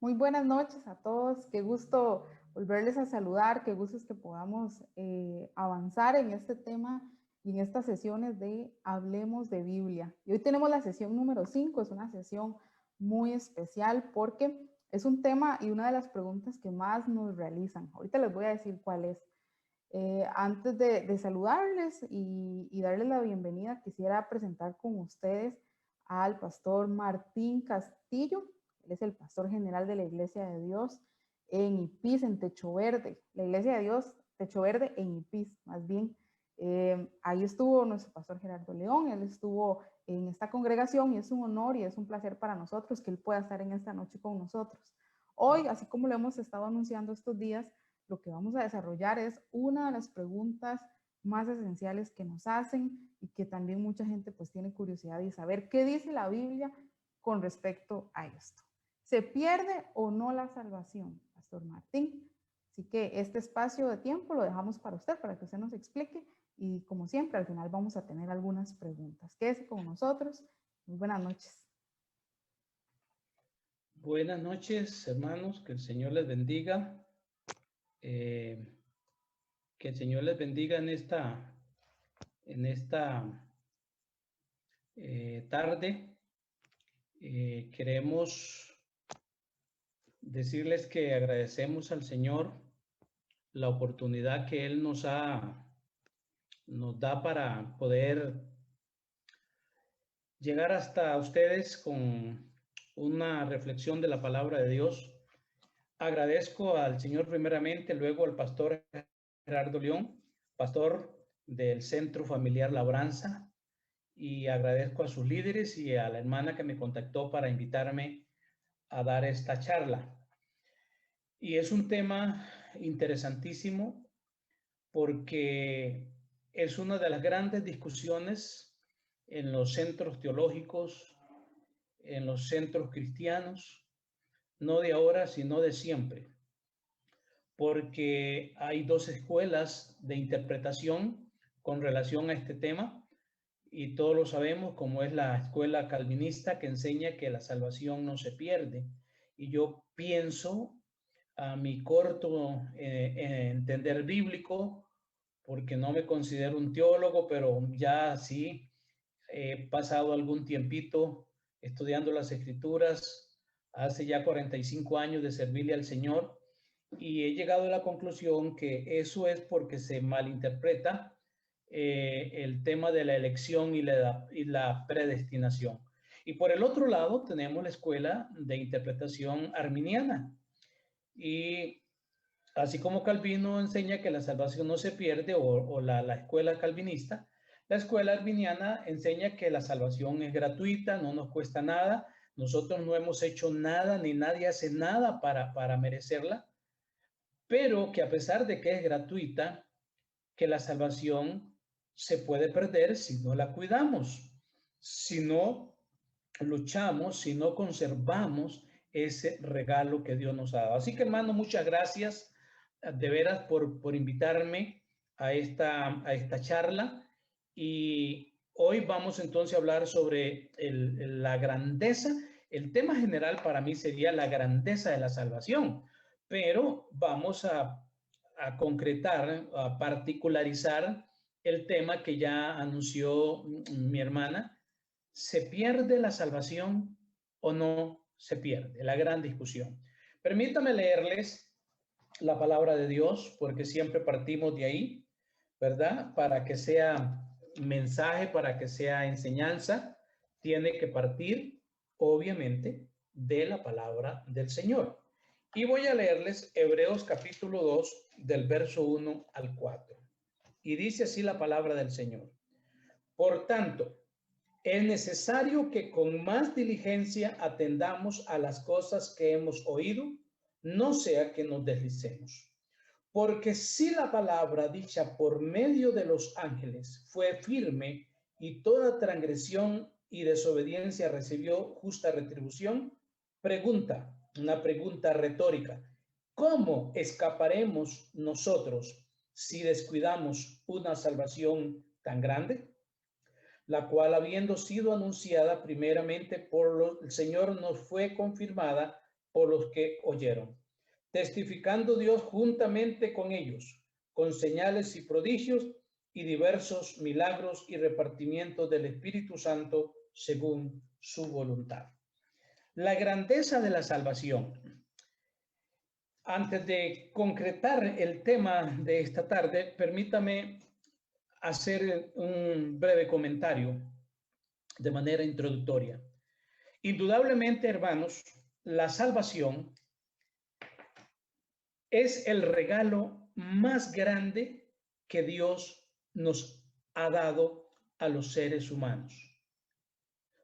Muy buenas noches a todos. Qué gusto volverles a saludar. Qué gusto es que podamos avanzar en este tema y en estas sesiones de Hablemos de Biblia. Y hoy tenemos la sesión número 5. Es una sesión muy especial porque es un tema y una de las preguntas que más nos realizan. Ahorita les voy a decir cuál es. Antes de saludarles y darles la bienvenida, quisiera presentar con ustedes al pastor Martín Castillo. Él es el pastor general de la Iglesia de Dios en Ipis, en Techo Verde. La Iglesia de Dios, Techo Verde en Ipis, más bien. Ahí estuvo nuestro pastor Gerardo León, él estuvo en esta congregación y es un honor y es un placer para nosotros que él pueda estar en esta noche con nosotros. Hoy, así como lo hemos estado anunciando estos días, lo que vamos a desarrollar es una de las preguntas más esenciales que nos hacen y que también mucha gente pues tiene curiosidad de saber qué dice la Biblia con respecto a esto. ¿Se pierde o no la salvación, Pastor Martín? Así que este espacio de tiempo lo dejamos para usted, para que usted nos explique y como siempre al final vamos a tener algunas preguntas. Quédese con nosotros. Muy buenas noches. Buenas noches, hermanos, que el Señor les bendiga. Que el Señor les bendiga en esta tarde. Queremos decirles que agradecemos al Señor la oportunidad que Él nos da para poder llegar hasta ustedes con una reflexión de la palabra de Dios. Agradezco al Señor primeramente, luego al pastor Gerardo León, pastor del Centro Familiar Labranza, y agradezco a sus líderes y a la hermana que me contactó para invitarme a dar esta charla. Y es un tema interesantísimo porque es una de las grandes discusiones en los centros teológicos, en los centros cristianos, no de ahora, sino de siempre, porque hay dos escuelas de interpretación con relación a este tema, y todos lo sabemos, como es la escuela calvinista que enseña que la salvación no se pierde. Y yo pienso, a mi corto entender bíblico, porque no me considero un teólogo, pero ya sí he pasado algún tiempito estudiando las escrituras, hace ya 45 años de servirle al Señor, y he llegado a la conclusión que eso es porque se malinterpreta el tema de la elección y la predestinación. Y por el otro lado tenemos la escuela de interpretación arminiana. Y así como Calvino enseña que la salvación no se pierde, o la escuela calvinista, la escuela arminiana enseña que la salvación es gratuita, no nos cuesta nada, nosotros no hemos hecho nada, ni nadie hace nada para merecerla, pero que a pesar de que es gratuita, que la salvación se puede perder si no la cuidamos, si no luchamos, si no conservamos ese regalo que Dios nos ha dado. Así que, hermano, muchas gracias de veras por invitarme a esta charla. Y hoy vamos entonces a hablar sobre la grandeza. El tema general para mí sería la grandeza de la salvación, pero vamos a concretar, a particularizar el tema que ya anunció mi hermana. ¿Se pierde la salvación o no se pierde? La gran discusión. Permítame leerles la palabra de Dios, porque siempre partimos de ahí, ¿verdad? Para que sea mensaje, para que sea enseñanza, tiene que partir, obviamente, de la palabra del Señor. Y voy a leerles Hebreos capítulo 2, del verso 1 al 4. Y dice así la palabra del Señor. Por tanto, es necesario que con más diligencia atendamos a las cosas que hemos oído, no sea que nos deslicemos. Porque si la palabra dicha por medio de los ángeles fue firme y toda transgresión y desobediencia recibió justa retribución, una pregunta retórica, ¿cómo escaparemos nosotros si descuidamos una salvación tan grande? La cual, habiendo sido anunciada primeramente por el Señor, nos fue confirmada por los que oyeron, testificando Dios juntamente con ellos, con señales y prodigios y diversos milagros y repartimientos del Espíritu Santo según su voluntad. La grandeza de la salvación. Antes de concretar el tema de esta tarde, permítame hacer un breve comentario de manera introductoria. Indudablemente, hermanos, la salvación es el regalo más grande que Dios nos ha dado a los seres humanos.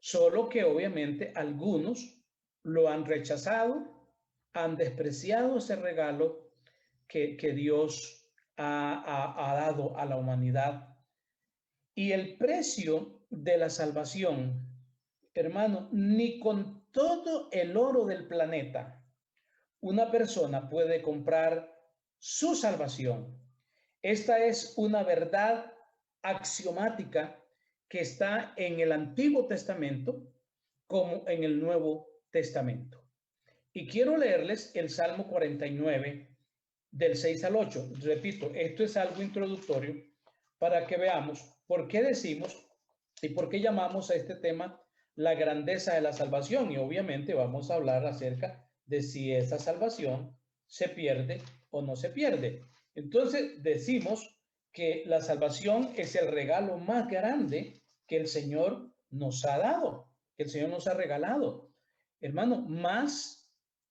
Solo que obviamente algunos lo han rechazado, han despreciado ese regalo que Dios ha dado a la humanidad. Y el precio de la salvación, hermano, ni con todo el oro del planeta una persona puede comprar su salvación. Esta es una verdad axiomática que está en el Antiguo Testamento como en el Nuevo Testamento. Y quiero leerles el Salmo 49 del 6 al 8. Repito, esto es algo introductorio para que veamos por qué decimos y por qué llamamos a este tema la grandeza de la salvación. Y obviamente vamos a hablar acerca de si esa salvación se pierde o no se pierde. Entonces decimos que la salvación es el regalo más grande que el Señor nos ha dado, que el Señor nos ha regalado. Hermano,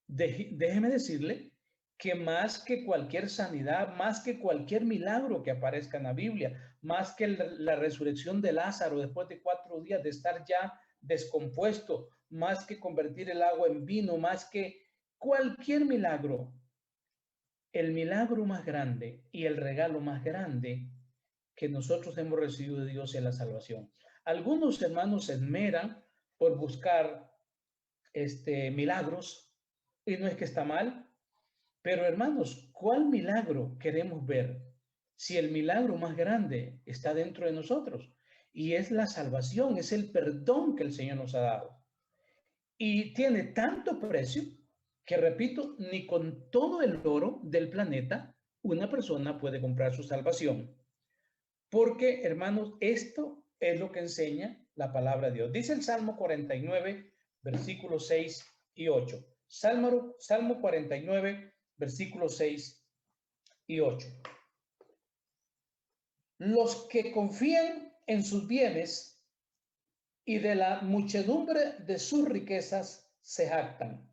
déjeme decirle que más que cualquier sanidad, más que cualquier milagro que aparezca en la Biblia, más que la resurrección de Lázaro después de 4 días de estar ya descompuesto, más que convertir el agua en vino, más que cualquier milagro, el milagro más grande y el regalo más grande que nosotros hemos recibido de Dios es la salvación. Algunos hermanos se esmeran por buscar milagros, y no es que está mal, pero hermanos, ¿cuál milagro queremos ver si el milagro más grande está dentro de nosotros? Y es la salvación, es el perdón que el Señor nos ha dado. Y tiene tanto precio que, repito, ni con todo el oro del planeta una persona puede comprar su salvación. Porque, hermanos, esto es lo que enseña la palabra de Dios. Dice el Salmo 49, versículos 6 y 8. Salmo 49, versículos 6 y 8. Los que confían en sus bienes y de la muchedumbre de sus riquezas se jactan.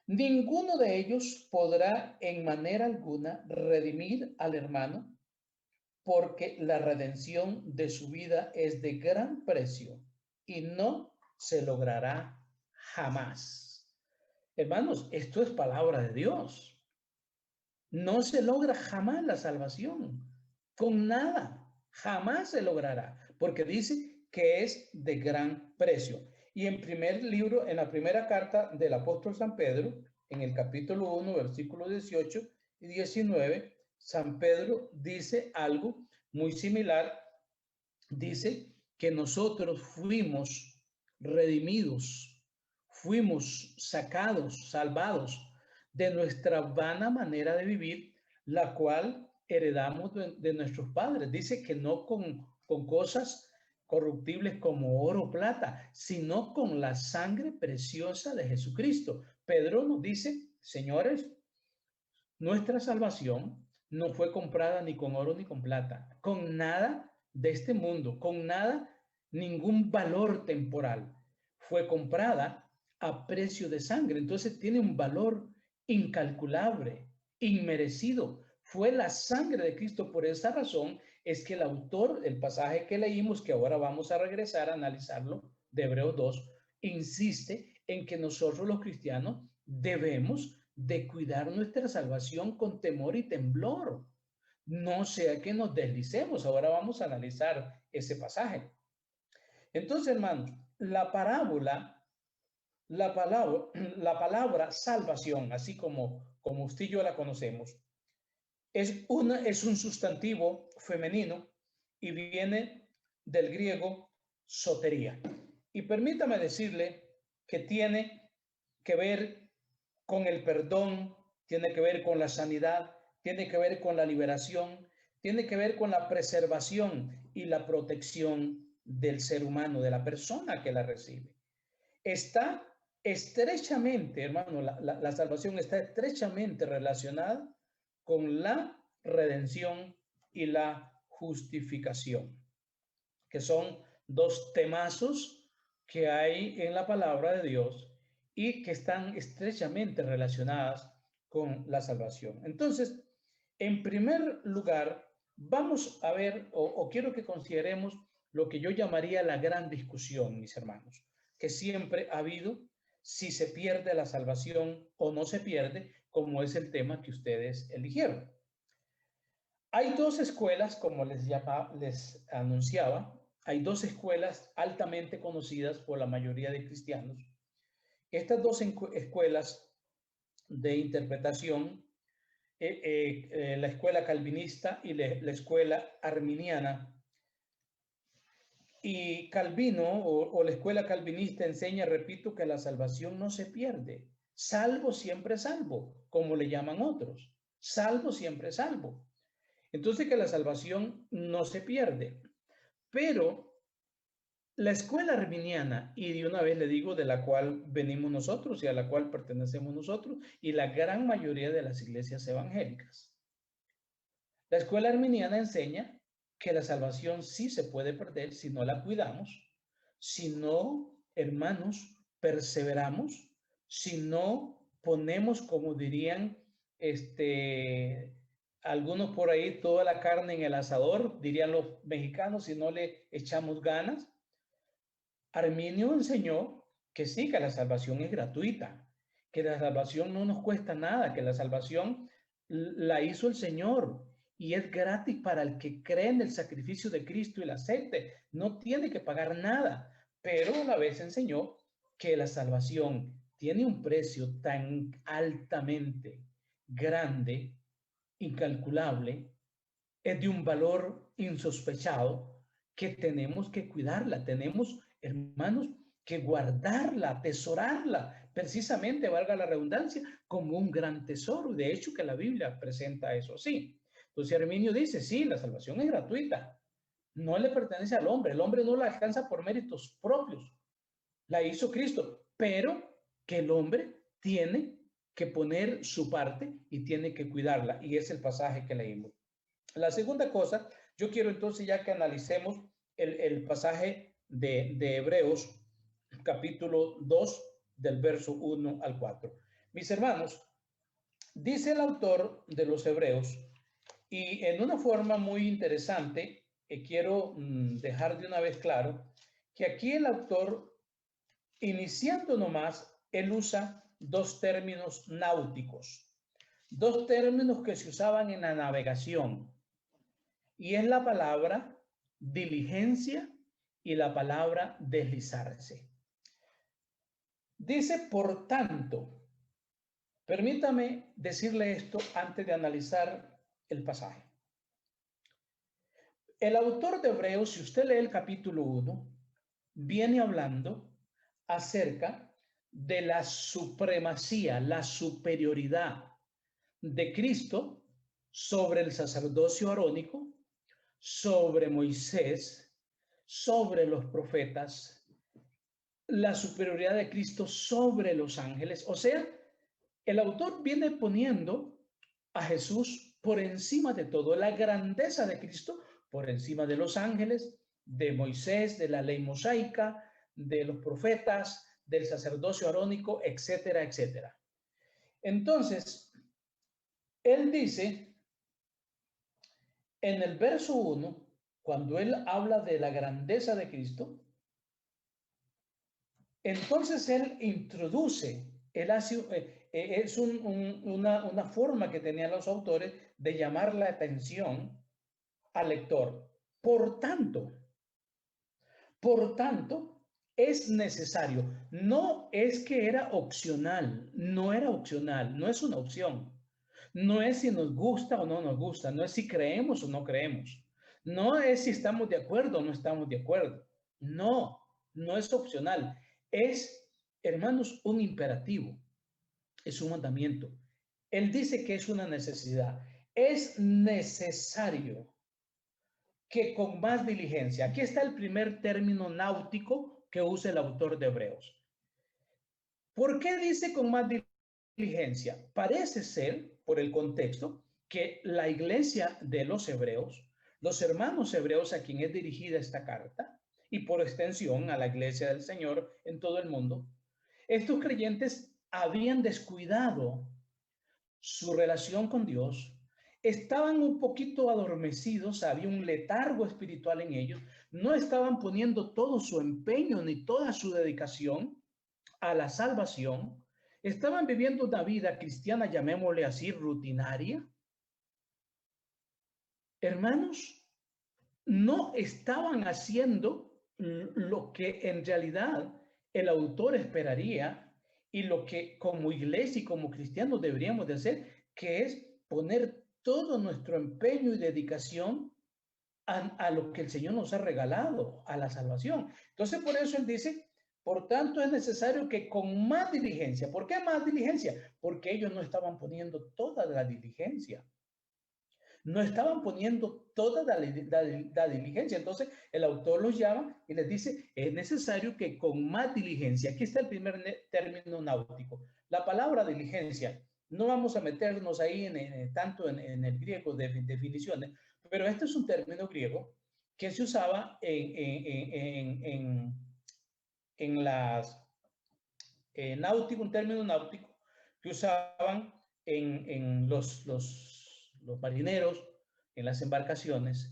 Ninguno de ellos podrá en manera alguna redimir al hermano, porque la redención de su vida es de gran precio y no se logrará jamás. Hermanos, esto es palabra de Dios. No se logra jamás la salvación, con nada, jamás se logrará, porque dice que es de gran precio. Y en la primera carta del apóstol San Pedro, en el capítulo 1, versículos 18 y 19, San Pedro dice algo muy similar. Dice que nosotros fuimos redimidos, fuimos sacados, salvados de nuestra vana manera de vivir, la cual heredamos de nuestros padres. Dice que no con cosas corruptibles como oro o plata, sino con la sangre preciosa de Jesucristo. Pedro nos dice, señores, nuestra salvación no fue comprada ni con oro ni con plata, con nada de este mundo, con nada, ningún valor temporal. Fue comprada a precio de sangre. Entonces tiene un valor incalculable, inmerecido. Fue la sangre de Cristo. Por esa razón es que el autor, el pasaje que leímos, que ahora vamos a regresar a analizarlo, de Hebreos 2, insiste en que nosotros los cristianos debemos de cuidar nuestra salvación con temor y temblor. No sea que nos deslicemos. Ahora vamos a analizar ese pasaje. Entonces, hermanos, la palabra salvación, así como usted y yo la conocemos, es un sustantivo femenino y viene del griego sotería. Y permítame decirle que tiene que ver con el perdón, tiene que ver con la sanidad, tiene que ver con la liberación, tiene que ver con la preservación y la protección del ser humano, de la persona que la recibe. Está estrechamente, hermano, la salvación está estrechamente relacionada con la redención y la justificación, que son dos temazos que hay en la palabra de Dios y que están estrechamente relacionadas con la salvación. Entonces, en primer lugar, vamos a ver, o quiero que consideremos lo que yo llamaría la gran discusión, mis hermanos, que siempre ha habido, si se pierde la salvación o no se pierde, como es el tema que ustedes eligieron. Hay dos escuelas, como les anunciaba, hay dos escuelas altamente conocidas por la mayoría de cristianos. Estas dos escuelas de interpretación, la escuela calvinista y la escuela arminiana. Y Calvino o la escuela calvinista enseña, repito, que la salvación no se pierde. Salvo siempre salvo, como le llaman otros. Salvo siempre salvo. Entonces que la salvación no se pierde. Pero la escuela arminiana, y de una vez le digo de la cual venimos nosotros y a la cual pertenecemos nosotros y la gran mayoría de las iglesias evangélicas. La escuela arminiana enseña que la salvación sí se puede perder si no la cuidamos, si no, hermanos, perseveramos, si no ponemos, como dirían algunos por ahí, toda la carne en el asador, dirían los mexicanos, si no le echamos ganas. Arminio enseñó que sí, que la salvación es gratuita, que la salvación no nos cuesta nada, que la salvación la hizo el Señor y es gratis para el que cree en el sacrificio de Cristo y la acepte. No tiene que pagar nada, pero a la vez enseñó que la salvación tiene un precio tan altamente grande, incalculable, es de un valor insospechado que tenemos que cuidarla, tenemos, hermanos, que guardarla, atesorarla, precisamente, valga la redundancia, como un gran tesoro. De hecho, que la Biblia presenta eso así. Entonces, Arminio dice, sí, la salvación es gratuita, no le pertenece al hombre, el hombre no la alcanza por méritos propios, la hizo Cristo, pero que el hombre tiene que poner su parte y tiene que cuidarla, y es el pasaje que leímos. La segunda cosa, yo quiero entonces ya que analicemos el pasaje de Hebreos, capítulo 2, del verso 1 al 4. Mis hermanos, dice el autor de los Hebreos, y en una forma muy interesante, quiero dejar de una vez claro, que aquí el autor, iniciando nomás, él usa dos términos náuticos, dos términos que se usaban en la navegación. Y es la palabra diligencia y la palabra deslizarse. Dice, por tanto, permítame decirle esto antes de analizar el pasaje. El autor de Hebreos, si usted lee el capítulo 1, viene hablando acerca de la supremacía, la superioridad de Cristo sobre el sacerdocio arónico, sobre Moisés, sobre los profetas, la superioridad de Cristo sobre los ángeles. O sea, el autor viene poniendo a Jesús por encima de todo, la grandeza de Cristo por encima de los ángeles, de Moisés, de la ley mosaica, de los profetas, del sacerdocio arónico, etcétera, etcétera. Entonces, él dice en el verso 1, cuando él habla de la grandeza de Cristo, entonces él introduce, él hace, es una forma que tenían los autores de llamar la atención al lector. Por tanto, es necesario. No es que era opcional, no era opcional, no es una opción. No es si nos gusta o no nos gusta, no es si creemos o no creemos. No es si estamos de acuerdo o no estamos de acuerdo. No, no es opcional. Es, hermanos, un imperativo. es un mandamiento. Él dice que es una necesidad. Es necesario que con más diligencia. Aquí está el primer término náutico que usa el autor de Hebreos. ¿Por qué dice con más diligencia? Parece ser, por el contexto, que la iglesia de los hebreos, los hermanos hebreos a quien es dirigida esta carta, y por extensión a la iglesia del Señor en todo el mundo, estos creyentes habían descuidado su relación con Dios, estaban un poquito adormecidos, había un letargo espiritual en ellos, no estaban poniendo todo su empeño ni toda su dedicación a la salvación, estaban viviendo una vida cristiana, llamémosle así, rutinaria. Hermanos, no estaban haciendo lo que en realidad el autor esperaría y lo que como iglesia y como cristianos deberíamos de hacer, que es poner todo nuestro empeño y dedicación a lo que el Señor nos ha regalado, a la salvación. Entonces, por eso él dice, por tanto es necesario que con más diligencia. ¿Por qué más diligencia? Porque ellos no estaban poniendo toda la diligencia. No estaban poniendo toda la diligencia. Entonces, el autor los llama y les dice, es necesario que con más diligencia. Aquí está el primer término náutico. La palabra diligencia, no vamos a meternos ahí tanto en el griego de definiciones, pero este es un término griego que se usaba en las náutico, un término náutico que usaban en los marineros, en las embarcaciones,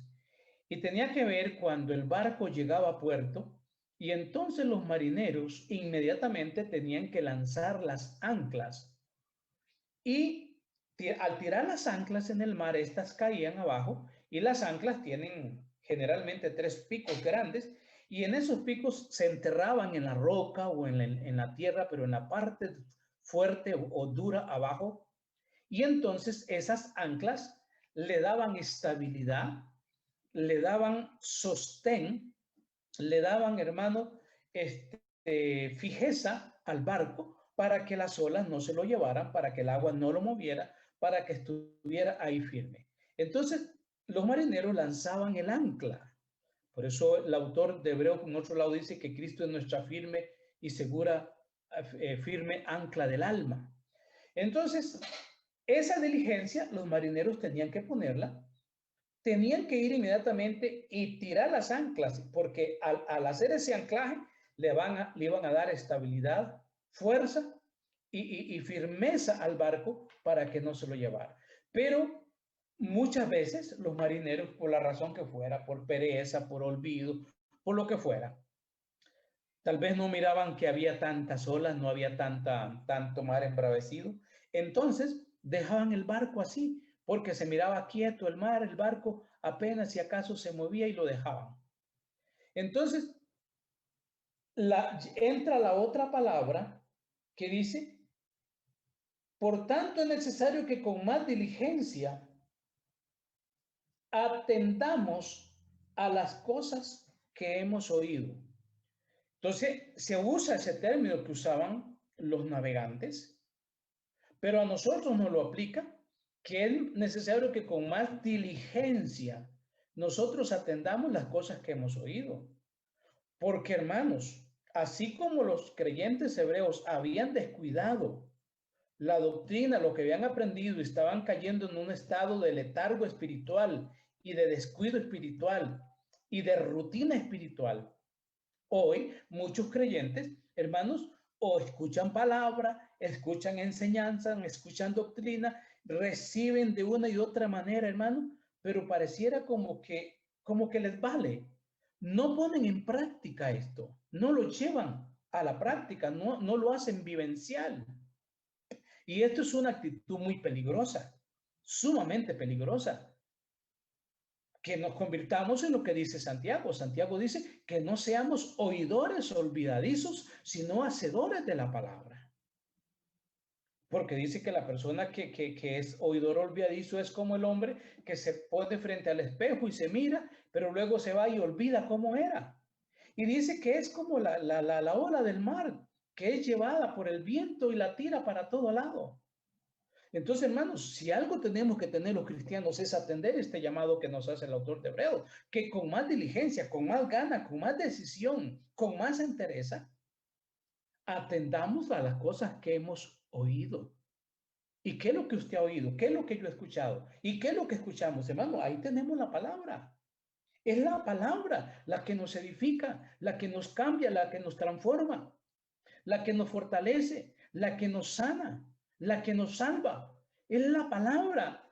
y tenía que ver cuando el barco llegaba a puerto y entonces los marineros inmediatamente tenían que lanzar las anclas y al tirar las anclas en el mar, estas caían abajo y las anclas tienen generalmente 3 picos grandes y en esos picos se enterraban en la roca o en la tierra, pero en la parte fuerte o dura abajo. Y entonces esas anclas le daban estabilidad, le daban sostén, le daban, hermano, fijeza al barco para que las olas no se lo llevaran, para que el agua no lo moviera, para que estuviera ahí firme. Entonces, los marineros lanzaban el ancla. Por eso el autor de Hebreos, en otro lado, dice que Cristo es nuestra firme y segura, firme ancla del alma. Entonces, esa diligencia los marineros tenían que ponerla, tenían que ir inmediatamente y tirar las anclas, porque al hacer ese anclaje le iban a dar estabilidad, fuerza y firmeza al barco para que no se lo llevara. Pero muchas veces los marineros, por la razón que fuera, por pereza, por olvido, por lo que fuera, tal vez no miraban que había tantas olas, no había tanto mar embravecido. Entonces dejaban el barco así, porque se miraba quieto el mar, el barco apenas si acaso se movía y lo dejaban. Entonces entra la otra palabra que dice, por tanto es necesario que con más diligencia atendamos a las cosas que hemos oído. Entonces se usa ese término que usaban los navegantes, pero a nosotros nos lo aplica, que es necesario que con más diligencia nosotros atendamos las cosas que hemos oído. Porque, hermanos, así como los creyentes hebreos habían descuidado la doctrina, lo que habían aprendido, y estaban cayendo en un estado de letargo espiritual y de descuido espiritual y de rutina espiritual, hoy muchos creyentes, hermanos, o escuchan palabra, escuchan enseñanza, escuchan doctrina, reciben de una y otra manera, hermano, pero pareciera como que les vale. No ponen en práctica esto, no lo llevan a la práctica, no lo hacen vivencial. Y esto es una actitud muy peligrosa, sumamente peligrosa. Que nos convirtamos en lo que dice Santiago. Santiago dice que no seamos oidores olvidadizos, sino hacedores de la palabra. Porque dice que la persona que es oidor olvidadizo es como el hombre que se pone frente al espejo y se mira, pero luego se va y olvida cómo era. Y dice que es como la ola del mar, que es llevada por el viento y la tira para todo lado. Entonces, hermanos, si algo tenemos que tener los cristianos es atender este llamado que nos hace el autor de Hebreos, que con más diligencia, con más gana, con más decisión, con más entereza, atendamos a las cosas que hemos oído. ¿Y qué es lo que usted ha oído? ¿Qué es lo que yo he escuchado? ¿Y qué es lo que escuchamos? Hermano, ahí tenemos la palabra. Es la palabra la que nos edifica, la que nos cambia, la que nos transforma, la que nos fortalece, la que nos sana, la que nos salva. Es la palabra.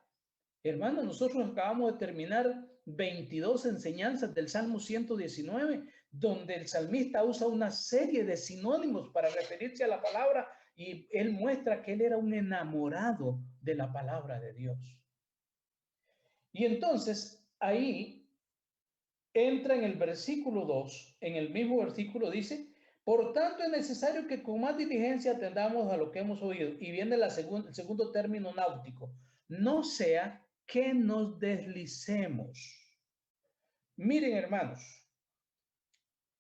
Hermano, nosotros acabamos de terminar 22 enseñanzas del Salmo 119, donde el salmista usa una serie de sinónimos para referirse a la palabra y él muestra que él era un enamorado de la palabra de Dios. Y entonces ahí entra en el versículo 2, en el mismo versículo dice, por tanto es necesario que con más diligencia atendamos a lo que hemos oído. Y viene el segundo término náutico, no sea que nos deslicemos. Miren, hermanos,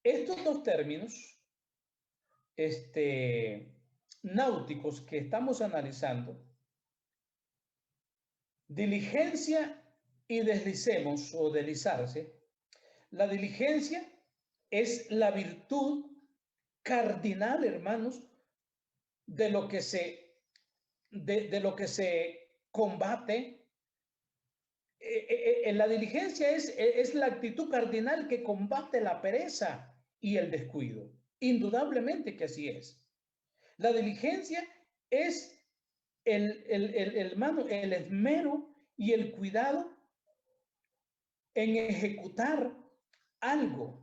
estos dos términos náuticos que estamos analizando, diligencia y deslicemos o deslizarse, la diligencia es la virtud cardinal, hermanos, de lo que se combate. La diligencia es la actitud cardinal que combate la pereza y el descuido. Indudablemente que así es. La diligencia es el esmero y el cuidado en ejecutar algo.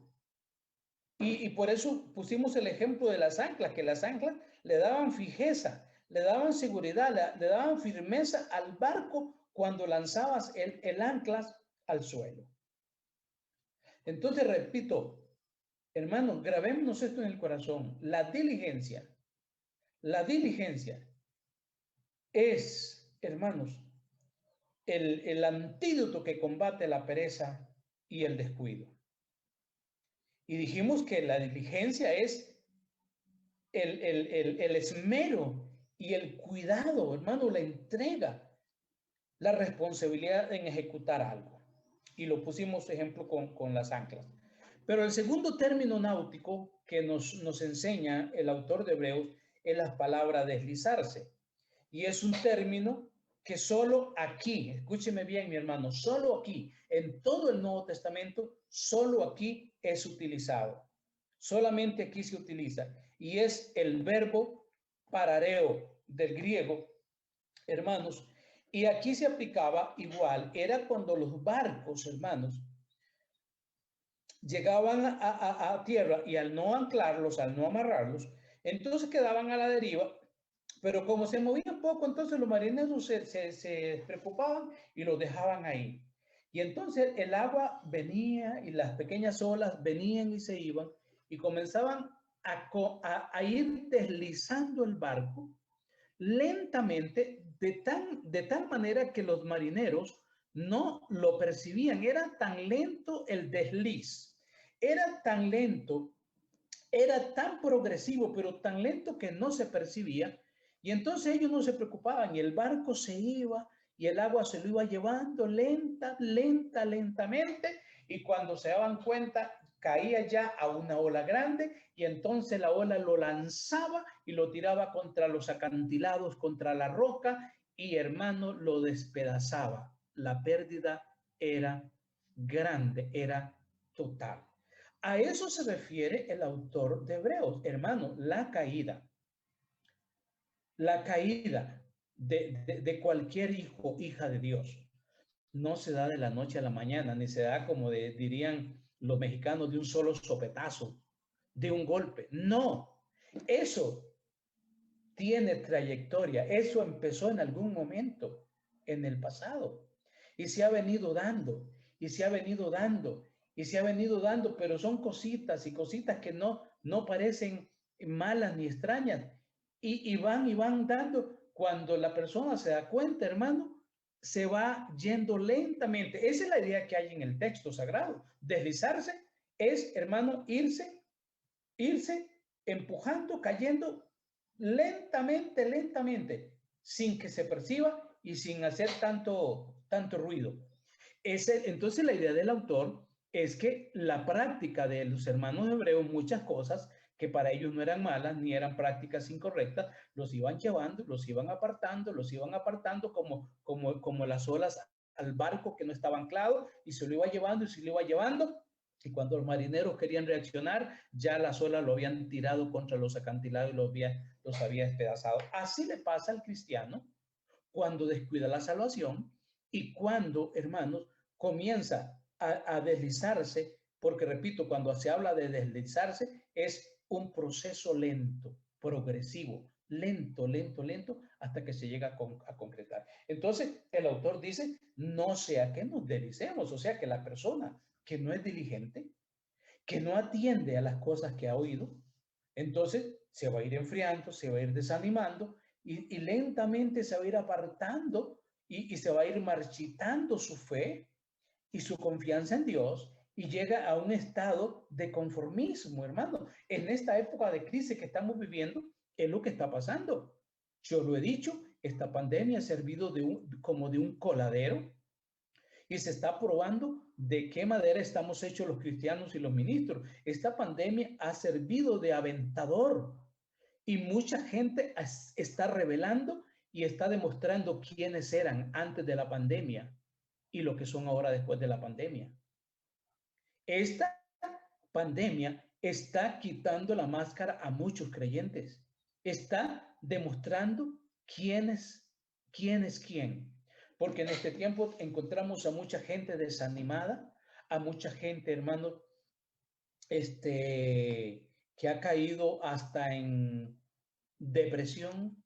Y por eso pusimos el ejemplo de las anclas, que las anclas le daban fijeza, le daban seguridad, le daban firmeza al barco cuando lanzabas el anclas al suelo. Entonces, repito, hermanos, grabémonos esto en el corazón. La diligencia es, hermanos, el antídoto que combate la pereza y el descuido. Y dijimos que la diligencia es el esmero y el cuidado, hermano, la entrega, la responsabilidad en ejecutar algo. Y lo pusimos ejemplo con las anclas. Pero el segundo término náutico que nos enseña el autor de Hebreos es la palabra deslizarse. Y es un término que solo aquí, escúcheme bien mi hermano, solo aquí, en todo el Nuevo Testamento, solo aquí es utilizado. Solamente aquí se utiliza. Y es el verbo parareo del griego, hermanos. Y aquí se aplicaba igual, era cuando los barcos, hermanos, llegaban a tierra y al no anclarlos, al no amarrarlos, entonces quedaban a la deriva, pero como se movían poco, entonces los marineros se preocupaban y los dejaban ahí. Y entonces el agua venía y las pequeñas olas venían y se iban y comenzaban a ir deslizando el barco lentamente de tal manera que los marineros no lo percibían. Era tan lento el desliz, era tan lento, era tan progresivo, pero tan lento que no se percibía. Y entonces ellos no se preocupaban y el barco se iba y el agua se lo iba llevando lentamente. Y cuando se daban cuenta, caía ya a una ola grande y entonces la ola lo lanzaba y lo tiraba contra los acantilados, contra la roca y hermano lo despedazaba. La pérdida era grande, era total. A eso se refiere el autor de Hebreos, hermano, la caída de cualquier hijo, hija de Dios, no se da de la noche a la mañana, ni se da como dirían los mexicanos de un solo sopetazo, de un golpe. No, eso tiene trayectoria, eso empezó en algún momento en el pasado y se ha venido dando, y se ha venido dando, y se ha venido dando, pero son cositas y cositas que no parecen malas ni extrañas y van dando. Cuando la persona se da cuenta, hermano, se va yendo lentamente. Esa es la idea que hay en el texto sagrado. Deslizarse es, hermano, irse empujando, cayendo lentamente, lentamente, sin que se perciba y sin hacer tanto ruido. Entonces la idea del autor es que la práctica de los hermanos hebreos, muchas cosas que para ellos no eran malas ni eran prácticas incorrectas, los iban llevando, los iban apartando como las olas al barco que no estaba anclado, y se lo iba llevando y se lo iba llevando. Y cuando los marineros querían reaccionar, ya las olas lo habían tirado contra los acantilados y los había despedazado. Así le pasa al cristiano cuando descuida la salvación y cuando, hermanos, comienza a deslizarse, porque repito, cuando se habla de deslizarse, es un proceso lento, progresivo, lento, lento, lento, hasta que se llega a concretar. Entonces, el autor dice, no sea que nos deslicemos, o sea, que la persona que no es diligente, que no atiende a las cosas que ha oído, entonces se va a ir enfriando, se va a ir desanimando y lentamente se va a ir apartando y se va a ir marchitando su fe y su confianza en Dios, y llega a un estado de conformismo, hermano. En esta época de crisis que estamos viviendo, es lo que está pasando. Yo lo he dicho, esta pandemia ha servido como de un coladero, y se está probando de qué madera estamos hechos los cristianos y los ministros. Esta pandemia ha servido de aventador y mucha gente está revelando y está demostrando quiénes eran antes de la pandemia y lo que son ahora después de la pandemia. Esta pandemia está quitando la máscara a muchos creyentes. Está demostrando quién es quién. Porque en este tiempo encontramos a mucha gente desanimada, a mucha gente, hermano, que ha caído hasta en depresión,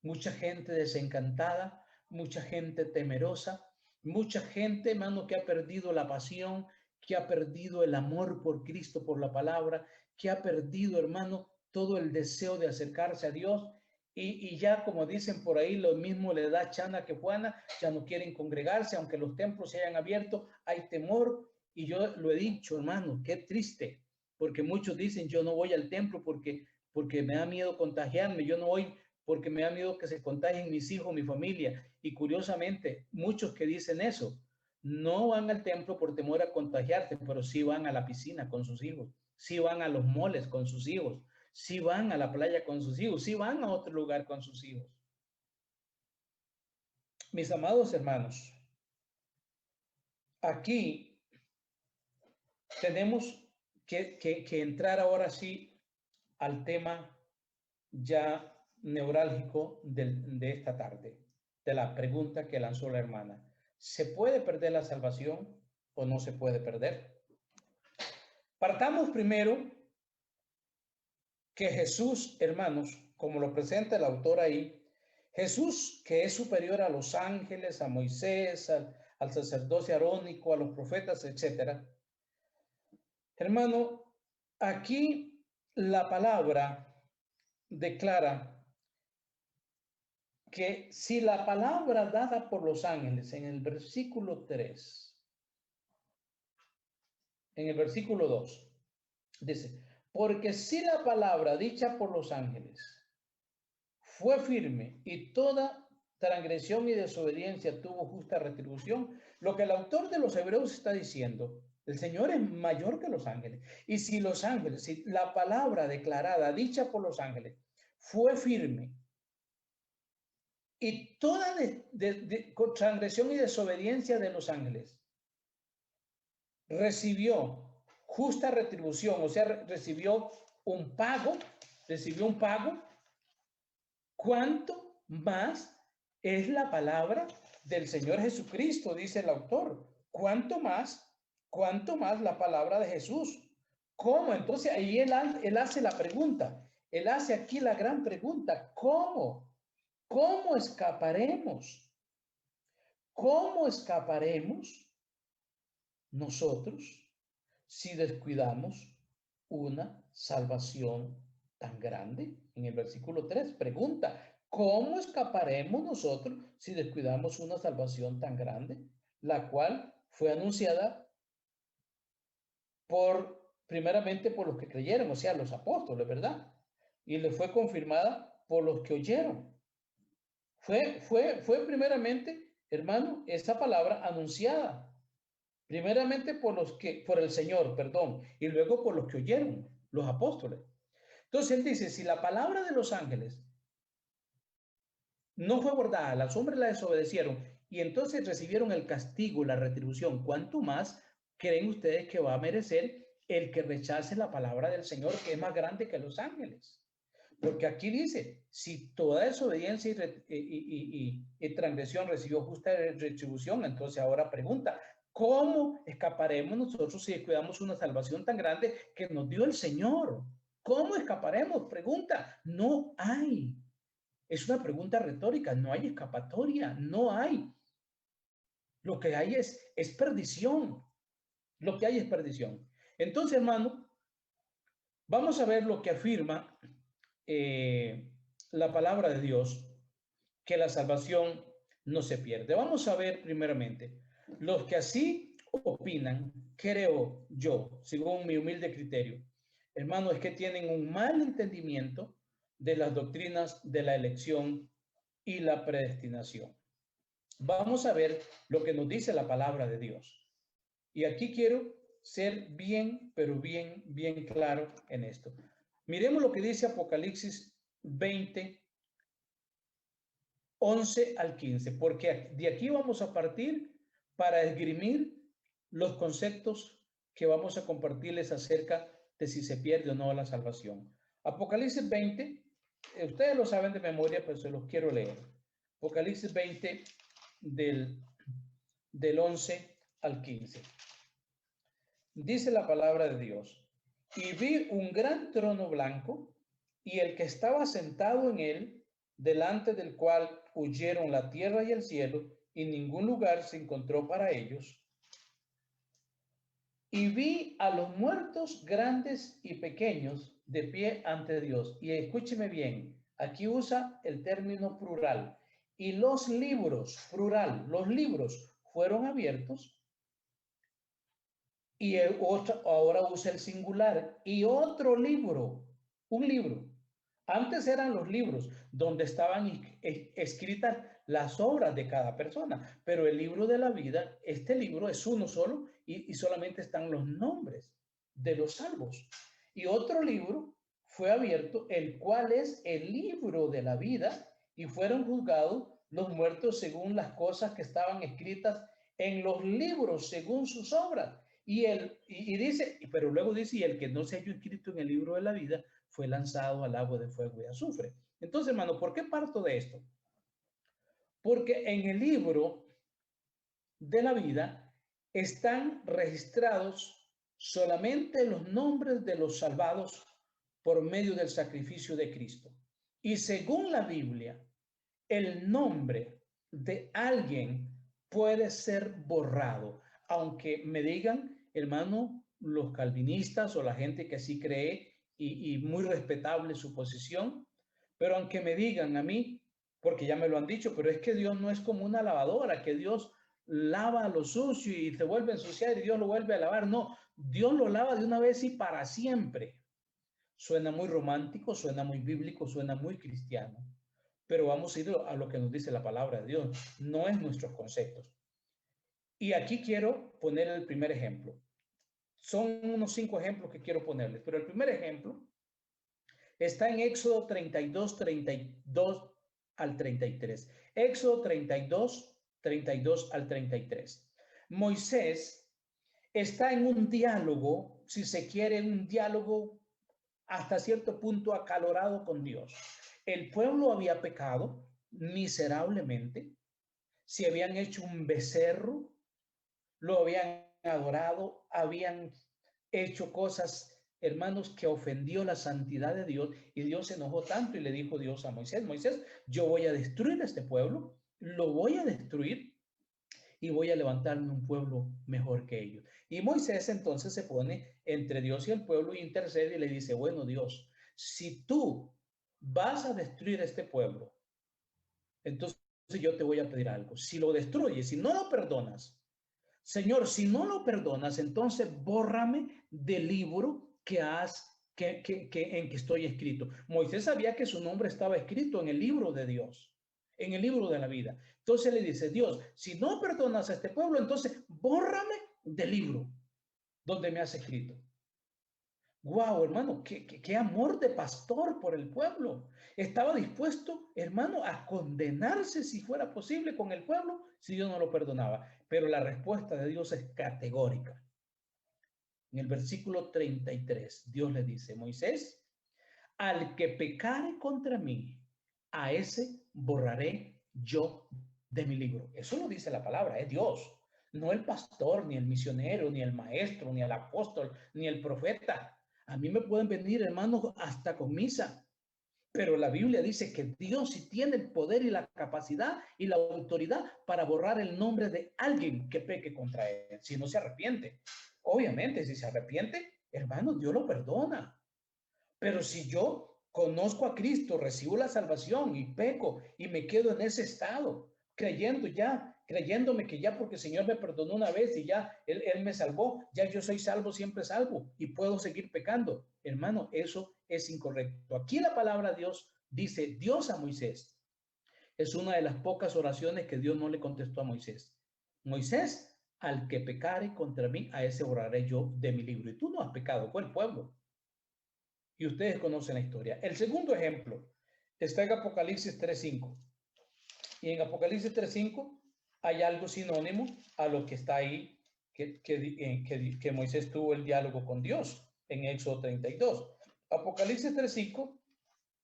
mucha gente desencantada, mucha gente temerosa, mucha gente, hermano, que ha perdido la pasión, que ha perdido el amor por Cristo, por la palabra, que ha perdido, hermano, todo el deseo de acercarse a Dios. Y ya, como dicen por ahí, lo mismo le da chana que juana, ya no quieren congregarse, aunque los templos se hayan abierto, hay temor. Y yo lo he dicho, hermano, qué triste, porque muchos dicen, yo no voy al templo porque me da miedo contagiarme, yo no voy porque me da miedo que se contagien mis hijos, mi familia. Y curiosamente, muchos que dicen eso, no van al templo por temor a contagiarse, pero sí van a la piscina con sus hijos, sí van a los moles con sus hijos, sí van a la playa con sus hijos, sí van a otro lugar con sus hijos. Mis amados hermanos, aquí tenemos que entrar ahora sí al tema ya neurálgico de esta tarde, de la pregunta que lanzó la hermana. ¿Se puede perder la salvación o no se puede perder? Partamos primero que Jesús, hermanos, como lo presenta el autor ahí, Jesús, que es superior a los ángeles, a Moisés, al sacerdocio arónico, a los profetas, etc. Hermano, aquí la palabra declara que si la palabra dada por los ángeles en el versículo 3, en el versículo 2, dice, porque si la palabra dicha por los ángeles fue firme y toda transgresión y desobediencia tuvo justa retribución, lo que el autor de los Hebreos está diciendo, el Señor es mayor que los ángeles. Y si los ángeles, si la palabra declarada, dicha por los ángeles, fue firme y toda transgresión y desobediencia de los ángeles recibió justa retribución, o sea, recibió un pago, ¿cuánto más es la palabra del Señor Jesucristo? Dice el autor. ¿Cuánto más la palabra de Jesús? ¿Cómo? Entonces ahí él hace la pregunta, él hace aquí la gran pregunta, ¿cómo? ¿Cómo escaparemos? ¿Cómo escaparemos nosotros si descuidamos una salvación tan grande? En el versículo 3 pregunta, ¿cómo escaparemos nosotros si descuidamos una salvación tan grande? La cual fue anunciada por primeramente por los que creyeron, o sea, los apóstoles, ¿verdad? Y le fue confirmada por los que oyeron. Fue primeramente, hermano, esa palabra anunciada. Primeramente por el Señor, perdón, y luego por los que oyeron, los apóstoles. Entonces él dice, si la palabra de los ángeles no fue guardada, los hombres la desobedecieron y entonces recibieron el castigo, la retribución, ¿cuánto más creen ustedes que va a merecer el que rechace la palabra del Señor, que es más grande que los ángeles? Porque aquí dice, si toda desobediencia y transgresión recibió justa retribución, entonces ahora pregunta, ¿cómo escaparemos nosotros si descuidamos una salvación tan grande que nos dio el Señor? ¿Cómo escaparemos? Pregunta, no hay. Es una pregunta retórica, no hay escapatoria, no hay. Lo que hay es perdición. Lo que hay es perdición. Entonces, hermano, vamos a ver lo que afirma la palabra de Dios, que la salvación no se pierde. Vamos a ver primeramente, los que así opinan, creo yo, según mi humilde criterio, hermano, es que tienen un mal entendimiento de las doctrinas de la elección y la predestinación. Vamos a ver lo que nos dice la palabra de Dios. Y aquí quiero ser bien, pero bien claro en esto. Miremos lo que dice Apocalipsis 20, 11 al 15, porque de aquí vamos a partir para esgrimir los conceptos que vamos a compartirles acerca de si se pierde o no la salvación. Apocalipsis 20, ustedes lo saben de memoria, pero se los quiero leer. Apocalipsis 20 del 11 al 15. Dice la palabra de Dios, y vi un gran trono blanco y el que estaba sentado en él, delante del cual huyeron la tierra y el cielo, y ningún lugar se encontró para ellos. Y vi a los muertos grandes y pequeños de pie ante Dios. Y escúcheme bien, aquí usa el término plural. Y los libros, plural, los libros fueron abiertos. Y ahora usa el singular. Y otro libro, un libro. Antes eran los libros donde estaban escritas las obras de cada persona, pero el libro de la vida, este libro es uno solo y solamente están los nombres de los salvos. Y otro libro fue abierto, el cual es el libro de la vida, y fueron juzgados los muertos según las cosas que estaban escritas en los libros, según sus obras. Y dice, pero luego dice, y el que no se haya escrito en el libro de la vida fue lanzado al agua de fuego y azufre. Entonces, hermano, ¿por qué parto de esto? Porque en el libro de la vida están registrados solamente los nombres de los salvados por medio del sacrificio de Cristo. Y según la Biblia, el nombre de alguien puede ser borrado, aunque me digan, hermano, los calvinistas o la gente que así cree y muy respetable su posición, pero aunque me digan a mí, porque ya me lo han dicho, pero es que Dios no es como una lavadora, que Dios lava lo sucio y se vuelve a ensuciar y Dios lo vuelve a lavar. No, Dios lo lava de una vez y para siempre. Suena muy romántico, suena muy bíblico, suena muy cristiano, pero vamos a ir a lo que nos dice la palabra de Dios, no es nuestros conceptos. Y aquí quiero poner el primer ejemplo. Son unos 5 ejemplos que quiero ponerles, pero el primer ejemplo está en Éxodo 32, 32 al 33. Éxodo 32, 32 al 33. Moisés está en un diálogo, si se quiere, un diálogo hasta cierto punto acalorado con Dios. El pueblo había pecado miserablemente, se habían hecho un becerro, lo habían adorado, habían hecho cosas, hermanos, que ofendió la santidad de Dios, y Dios se enojó tanto y le dijo Dios a Moisés, Moisés, yo voy a destruir a este pueblo, lo voy a destruir y voy a levantarme un pueblo mejor que ellos. Y Moisés entonces se pone entre Dios y el pueblo y intercede y le dice, bueno, Dios, si tú vas a destruir este pueblo, entonces yo te voy a pedir algo. Si lo destruyes, si no lo perdonas, Señor, si no lo perdonas, entonces bórrame del libro en que estoy escrito. Moisés sabía que su nombre estaba escrito en el libro de Dios, en el libro de la vida. Entonces le dice, Dios, si no perdonas a este pueblo, entonces bórrame del libro donde me has escrito. Wow, hermano, qué amor de pastor por el pueblo. Estaba dispuesto, hermano, a condenarse si fuera posible con el pueblo si Dios no lo perdonaba. Pero la respuesta de Dios es categórica. En el versículo 33, Dios le dice, Moisés, al que pecare contra mí, a ese borraré yo de mi libro. Eso lo dice la palabra, es Dios. No el pastor, ni el misionero, ni el maestro, ni el apóstol, ni el profeta. A mí me pueden venir, hermanos, hasta con misa. Pero la Biblia dice que Dios sí tiene el poder y la capacidad y la autoridad para borrar el nombre de alguien que peque contra él, si no se arrepiente. Obviamente, si se arrepiente, hermano, Dios lo perdona. Pero si yo conozco a Cristo, recibo la salvación y peco y me quedo en ese estado, creyéndome que ya porque el Señor me perdonó una vez y ya él me salvó, ya yo soy salvo, siempre salvo y puedo seguir pecando. Hermano, eso es incorrecto. Aquí la palabra de Dios dice, Dios a Moisés. Es una de las pocas oraciones que Dios no le contestó a Moisés. Moisés, al que pecare contra mí, a ese borraré yo de mi libro. Y tú no has pecado, fue el pueblo. Y ustedes conocen la historia. El segundo ejemplo está en Apocalipsis 3:5. Y en Apocalipsis 3:5 hay algo sinónimo a lo que está ahí, que Moisés tuvo el diálogo con Dios en Éxodo 32. Apocalipsis 3:5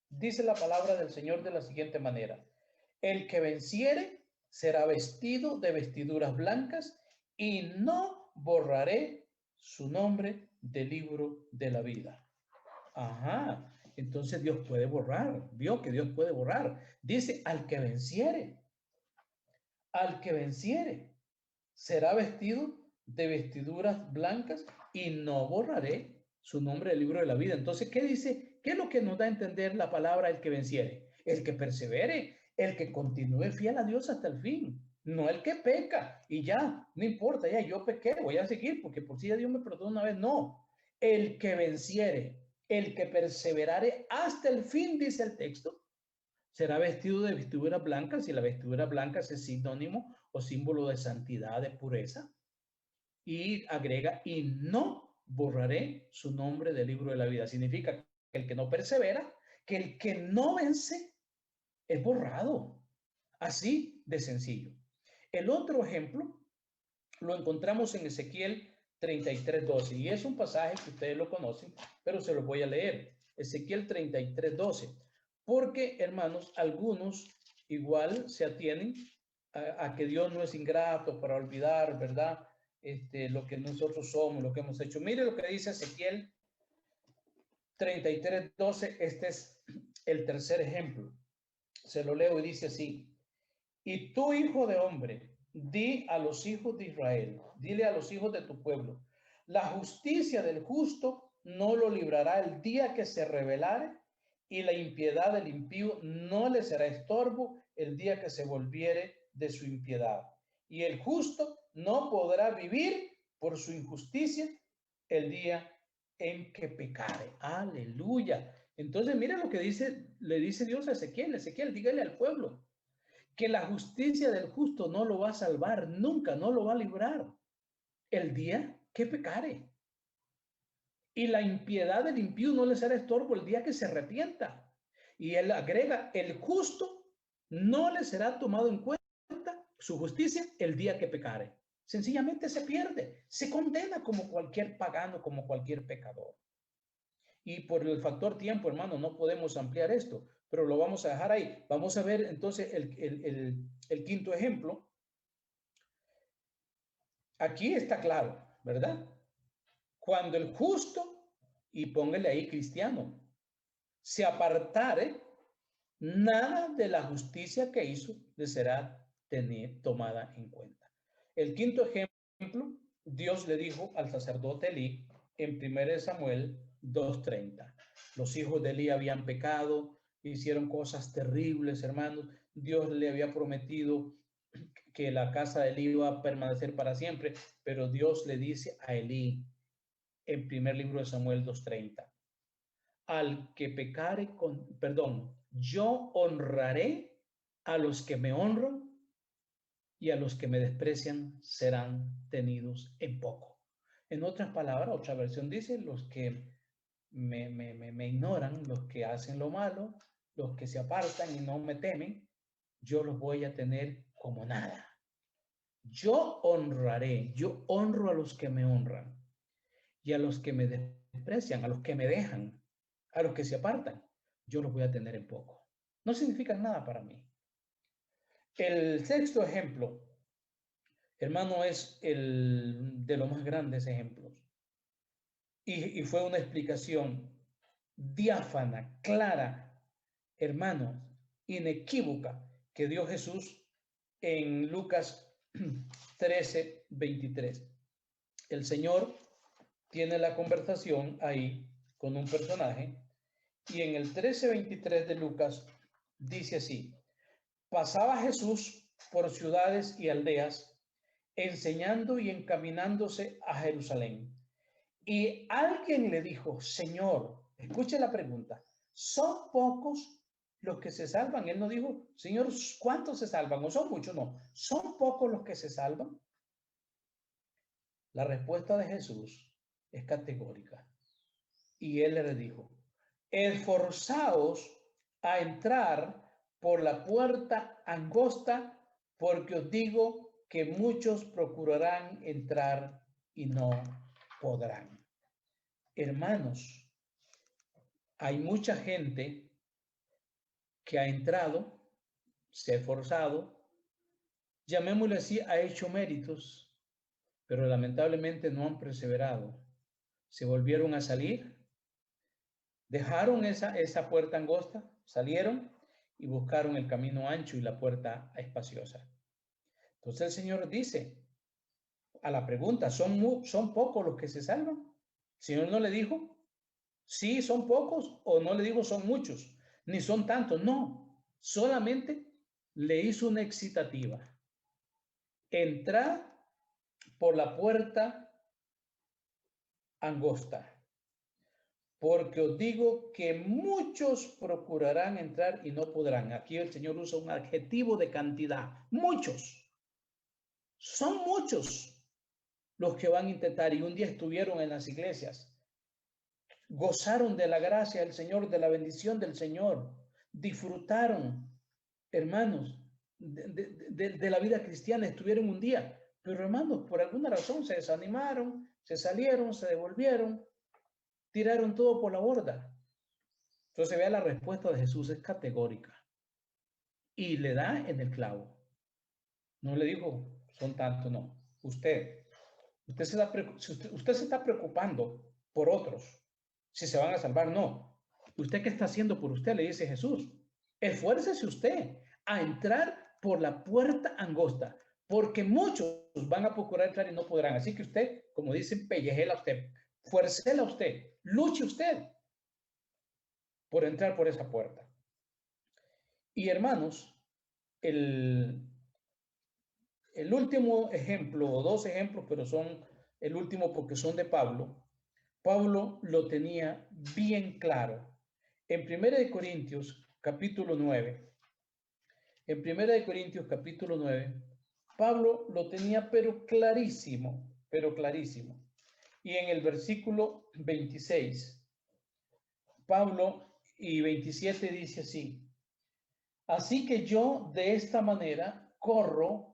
dice la palabra del Señor de la siguiente manera. El que venciere será vestido de vestiduras blancas y no borraré su nombre del libro de la vida. Ajá, entonces Dios puede borrar, vio que Dios puede borrar. Dice, al que venciere será vestido de vestiduras blancas y no borraré su nombre del libro de la vida. Entonces, ¿qué dice? ¿Qué es lo que nos da a entender la palabra el que venciere? El que persevere, el que continúe fiel a Dios hasta el fin. No el que peca y ya, no importa, ya yo pequé, voy a seguir porque por si ya Dios me perdonó una vez. No, el que venciere, el que perseverare hasta el fin, dice el texto, será vestido de vestiduras blancas, y la vestidura blanca es sinónimo o símbolo de santidad, de pureza. Y agrega, y no borraré su nombre del libro de la vida. Significa que el que no persevera, que el que no vence, es borrado. Así de sencillo. El otro ejemplo lo encontramos en Ezequiel 33:12, y es un pasaje que ustedes lo conocen, pero se lo voy a leer. Ezequiel 33:12. Porque, hermanos, algunos igual se atienen a que Dios no es ingrato para olvidar, ¿verdad? Lo que nosotros somos, lo que hemos hecho. Mire lo que dice Ezequiel 33:12. Este es el tercer ejemplo. Se lo leo y dice así. Y tú, hijo de hombre, di a los hijos de Israel, dile a los hijos de tu pueblo, la justicia del justo no lo librará el día que se rebelare, y la impiedad del impío no le será estorbo el día que se volviere de su impiedad. Y el justo no podrá vivir por su injusticia el día en que pecare. Aleluya. Entonces, mira lo que le dice Dios a Ezequiel. Ezequiel, dígale al pueblo que la justicia del justo no lo va a salvar, nunca, no lo va a librar el día que pecare. Y la impiedad del impío no le será estorbo el día que se arrepienta. Y él agrega, el justo no le será tomado en cuenta su justicia el día que pecare. Sencillamente se pierde, se condena como cualquier pagano, como cualquier pecador. Y por el factor tiempo, hermano, no podemos ampliar esto, pero lo vamos a dejar ahí. Vamos a ver entonces el quinto ejemplo. Aquí está claro, ¿verdad? Cuando el justo, y póngale ahí cristiano, se apartare, nada de la justicia que hizo le será tomada en cuenta. El quinto ejemplo, Dios le dijo al sacerdote Elí en 1 Samuel 2:30. Los hijos de Elí habían pecado, hicieron cosas terribles, hermanos. Dios le había prometido que la casa de Elí iba a permanecer para siempre, pero Dios le dice a Elí en primer libro de Samuel 2:30, al que pecare yo honraré a los que me honran y a los que me desprecian serán tenidos en poco. En otras palabras, otra versión dice, los que me ignoran, los que hacen lo malo, los que se apartan y no me temen, yo los voy a tener como nada. Yo honraré, yo honro a los que me honran y a los que me desprecian, a los que me dejan, a los que se apartan, yo los voy a tener en poco. No significan nada para mí. El sexto ejemplo, hermano, es el de los más grandes ejemplos. Y fue una explicación diáfana, clara, hermanos, inequívoca que dio Jesús en Lucas 13:23. El Señor tiene la conversación ahí con un personaje y en el 13:23 de Lucas dice así: pasaba Jesús por ciudades y aldeas, enseñando y encaminándose a Jerusalén. Y alguien le dijo: Señor, escuche la pregunta, ¿son pocos los que se salvan? Él no dijo: Señor, ¿cuántos se salvan? ¿O son muchos? No, ¿son pocos los que se salvan? La respuesta de Jesús es categórica. Y él le dijo: esforzaos a entrar por la puerta angosta, porque os digo que muchos procurarán entrar y no podrán. Hermanos, hay mucha gente que ha entrado, se ha esforzado, llamémosle así, ha hecho méritos, pero lamentablemente no han perseverado. Se volvieron a salir, dejaron esa puerta angosta, salieron y buscaron el camino ancho y la puerta espaciosa. Entonces el Señor dice a la pregunta: ¿son pocos los que se salvan? El Señor no le dijo sí, son pocos, o no le digo son muchos, ni son tantos, no, solamente le hizo una excitativa: entrad por la puerta angosta, porque os digo que muchos procurarán entrar y no podrán. Aquí el Señor usa un adjetivo de cantidad: muchos, son muchos los que van a intentar. Y un día estuvieron en las iglesias, gozaron de la gracia del Señor, de la bendición del Señor, disfrutaron, hermanos, de la vida cristiana, estuvieron un día, pero hermanos, por alguna razón se desanimaron, se salieron, se devolvieron, tiraron todo por la borda. Entonces vea, la respuesta de Jesús es categórica y le da en el clavo. No le dijo son tantos, no. Usted se está preocupando por otros, si se van a salvar, no. ¿Usted qué está haciendo por usted? Le dice Jesús. Esfuércese usted a entrar por la puerta angosta, porque muchos van a procurar entrar y no podrán. Así que usted, como dicen, pellejela usted, fuercela usted, luche usted por entrar por esa puerta. Y hermanos, el último ejemplo, o dos ejemplos, pero son el último porque son de Pablo. Pablo lo tenía bien claro. En 1 Corintios capítulo 9, Pablo lo tenía pero clarísimo. Y en el versículo 26, Pablo y 27 dice así: así que yo de esta manera corro,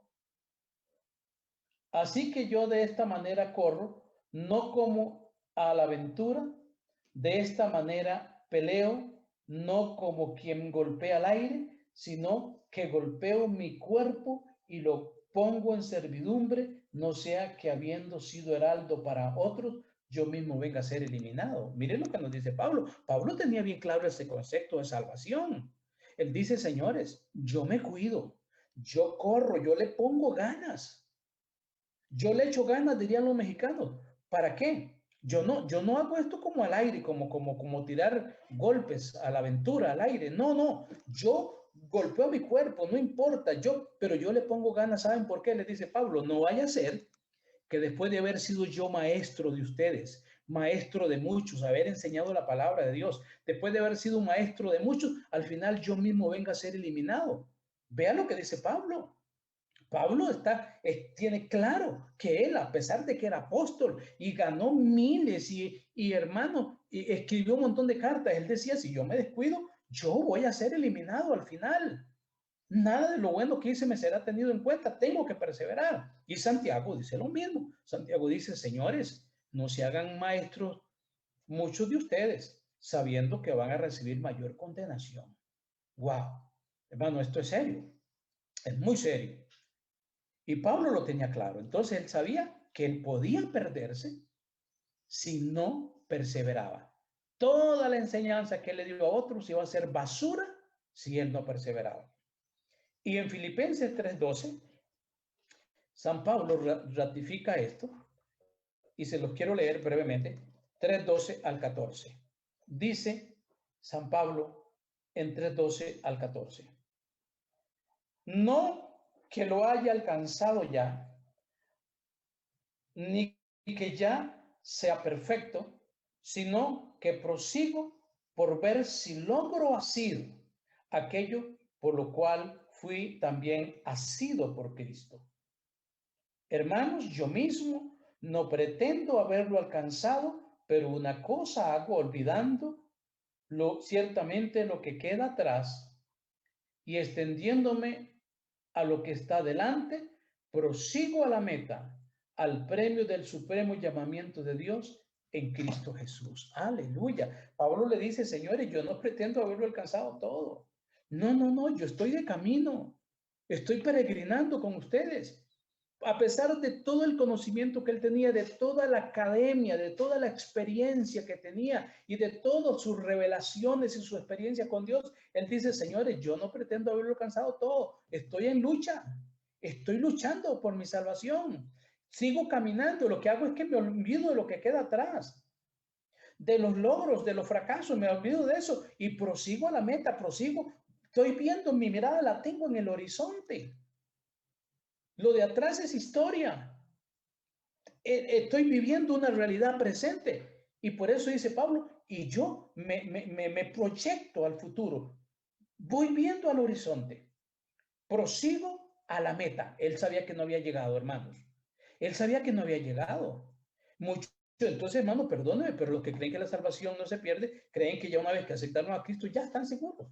no como a la aventura, de esta manera peleo, no como quien golpea al aire, sino que golpeo mi cuerpo y lo pongo en servidumbre, no sea que habiendo sido heraldo para otros, yo mismo venga a ser eliminado. Miren lo que nos dice Pablo. Pablo tenía bien claro ese concepto de salvación. Él dice: señores, yo me cuido, yo corro, yo le pongo ganas. Yo le echo ganas, dirían los mexicanos. ¿Para qué? Yo no hago esto como al aire, como tirar golpes a la aventura, al aire. No. Yo golpeo mi cuerpo, no importa, pero yo le pongo ganas, ¿saben por qué? Le dice Pablo, no vaya a ser que después de haber sido yo maestro de ustedes, maestro de muchos, haber enseñado la palabra de Dios, después de haber sido un maestro de muchos, al final yo mismo venga a ser eliminado. Vea lo que dice Pablo. Pablo tiene claro que él, a pesar de que era apóstol y ganó miles y hermano, y escribió un montón de cartas, él decía, si yo me descuido, yo voy a ser eliminado al final. Nada de lo bueno que hice me será tenido en cuenta, tengo que perseverar. Y Santiago dice lo mismo. Santiago dice, señores, no se hagan maestros muchos de ustedes, sabiendo que van a recibir mayor condenación. Wow, hermano, esto es serio, es muy serio. Y Pablo lo tenía claro. Entonces él sabía que él podía perderse si no perseveraba. Toda la enseñanza que él le dio a otros iba a ser basura si él no perseveraba. Y en Filipenses 3:12, San Pablo ratifica esto y se los quiero leer brevemente, 3:12 al 14. Dice San Pablo en 3:12 al 14. No que lo haya alcanzado ya, ni que ya sea perfecto, sino que prosigo por ver si logro asir aquello por lo cual fui también asido por Cristo. Hermanos, yo mismo no pretendo haberlo alcanzado, pero una cosa hago olvidando ciertamente lo que queda atrás y extendiéndome a lo que está delante, prosigo a la meta, al premio del supremo llamamiento de Dios en Cristo Jesús. Aleluya. Pablo le dice, señores, yo no pretendo haberlo alcanzado todo. No, yo estoy de camino. Estoy peregrinando con ustedes. A pesar de todo el conocimiento que él tenía, de toda la academia, de toda la experiencia que tenía y de todas sus revelaciones y su experiencia con Dios, él dice, señores, yo no pretendo haberlo alcanzado todo, estoy en lucha, estoy luchando por mi salvación, sigo caminando, lo que hago es que me olvido de lo que queda atrás, de los logros, de los fracasos, me olvido de eso y prosigo a la meta, prosigo, estoy viendo, mi mirada la tengo en el horizonte. Lo de atrás es historia. Estoy viviendo una realidad presente. Y por eso dice Pablo, y yo me proyecto al futuro. Voy viendo al horizonte. Prosigo a la meta. Él sabía que no había llegado, hermanos. Él sabía que no había llegado. Mucho. Entonces, hermano, perdóneme, pero los que creen que la salvación no se pierde, creen que ya una vez que aceptaron a Cristo, ya están seguros.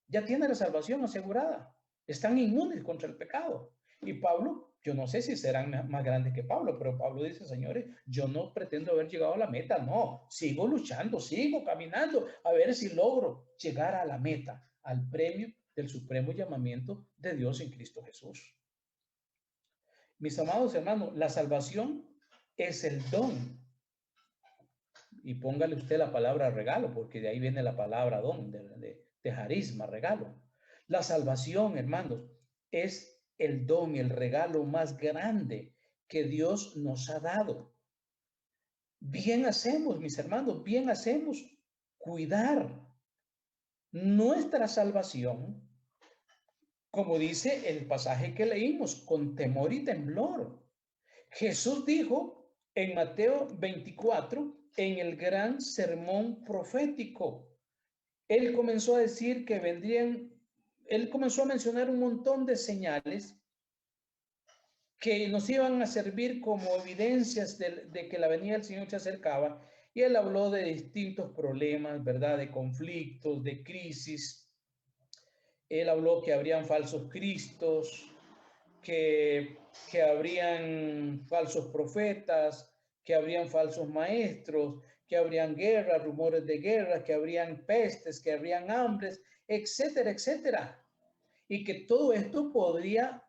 Ya tienen la salvación asegurada. Están inmunes contra el pecado. Y Pablo, yo no sé si serán más grandes que Pablo, pero Pablo dice, señores, yo no pretendo haber llegado a la meta, no, sigo luchando, sigo caminando, a ver si logro llegar a la meta, al premio del supremo llamamiento de Dios en Cristo Jesús. Mis amados hermanos, la salvación es el don. Y póngale usted la palabra regalo, porque de ahí viene la palabra don, de harisma, regalo. La salvación, hermanos, es el don, el regalo más grande que Dios nos ha dado. Bien hacemos, mis hermanos, bien hacemos cuidar nuestra salvación, como dice el pasaje que leímos, con temor y temblor. Jesús dijo en Mateo 24, en el gran sermón profético, él comenzó a decir que él comenzó a mencionar un montón de señales que nos iban a servir como evidencias de que la venida del Señor se acercaba. Y él habló de distintos problemas, ¿verdad? De conflictos, de crisis. Él habló que habrían falsos cristos, que habrían falsos profetas, que habrían falsos maestros, que habrían guerras, rumores de guerra, que habrían pestes, que habrían hambres, etcétera, etcétera. Y que todo esto podría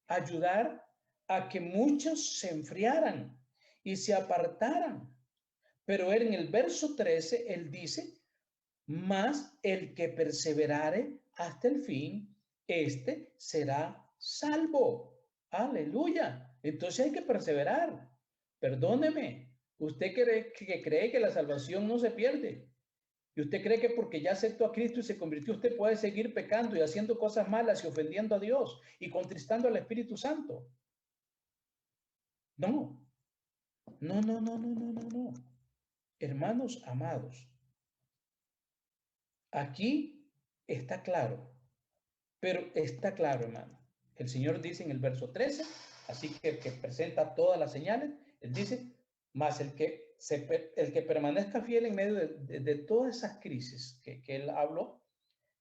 ayudar a que muchos se enfriaran y se apartaran. Pero en el verso 13, él dice, mas el que perseverare hasta el fin, este será salvo. Aleluya. Entonces hay que perseverar. Perdóneme. Usted cree que la salvación no se pierde. ¿Y usted cree que porque ya aceptó a Cristo y se convirtió, usted puede seguir pecando y haciendo cosas malas y ofendiendo a Dios y contristando al Espíritu Santo? No, no, no, no, no, no, no, no. Hermanos amados, aquí está claro, pero está claro, hermano. El Señor dice en el verso 13, así que presenta todas las señales, Él dice, más el que permanezca fiel en medio de todas esas crisis que Él habló,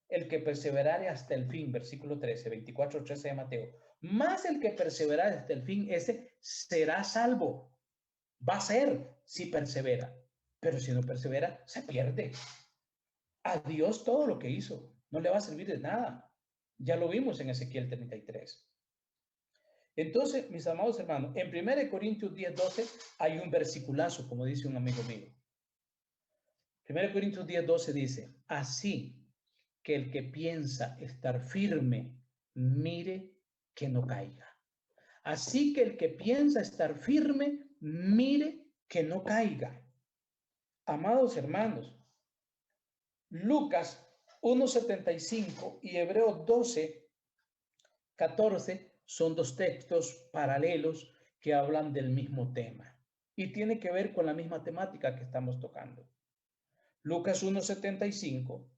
el que perseverare hasta el fin, versículo 13, 24-13 de Mateo, más el que perseverare hasta el fin, ese será salvo. Va a ser si persevera, pero si no persevera, se pierde. A Dios todo lo que hizo no le va a servir de nada. Ya lo vimos en Ezequiel 33. Entonces, mis amados hermanos, en 1 Corintios 10:12 hay un versiculazo, como dice un amigo mío. 1 Corintios 10:12 dice, así que el que piensa estar firme, mire que no caiga. Así que el que piensa estar firme, mire que no caiga. Amados hermanos, Lucas 1:75 y Hebreos 12:14 son dos textos paralelos que hablan del mismo tema y tiene que ver con la misma temática que estamos tocando. Lucas 1:75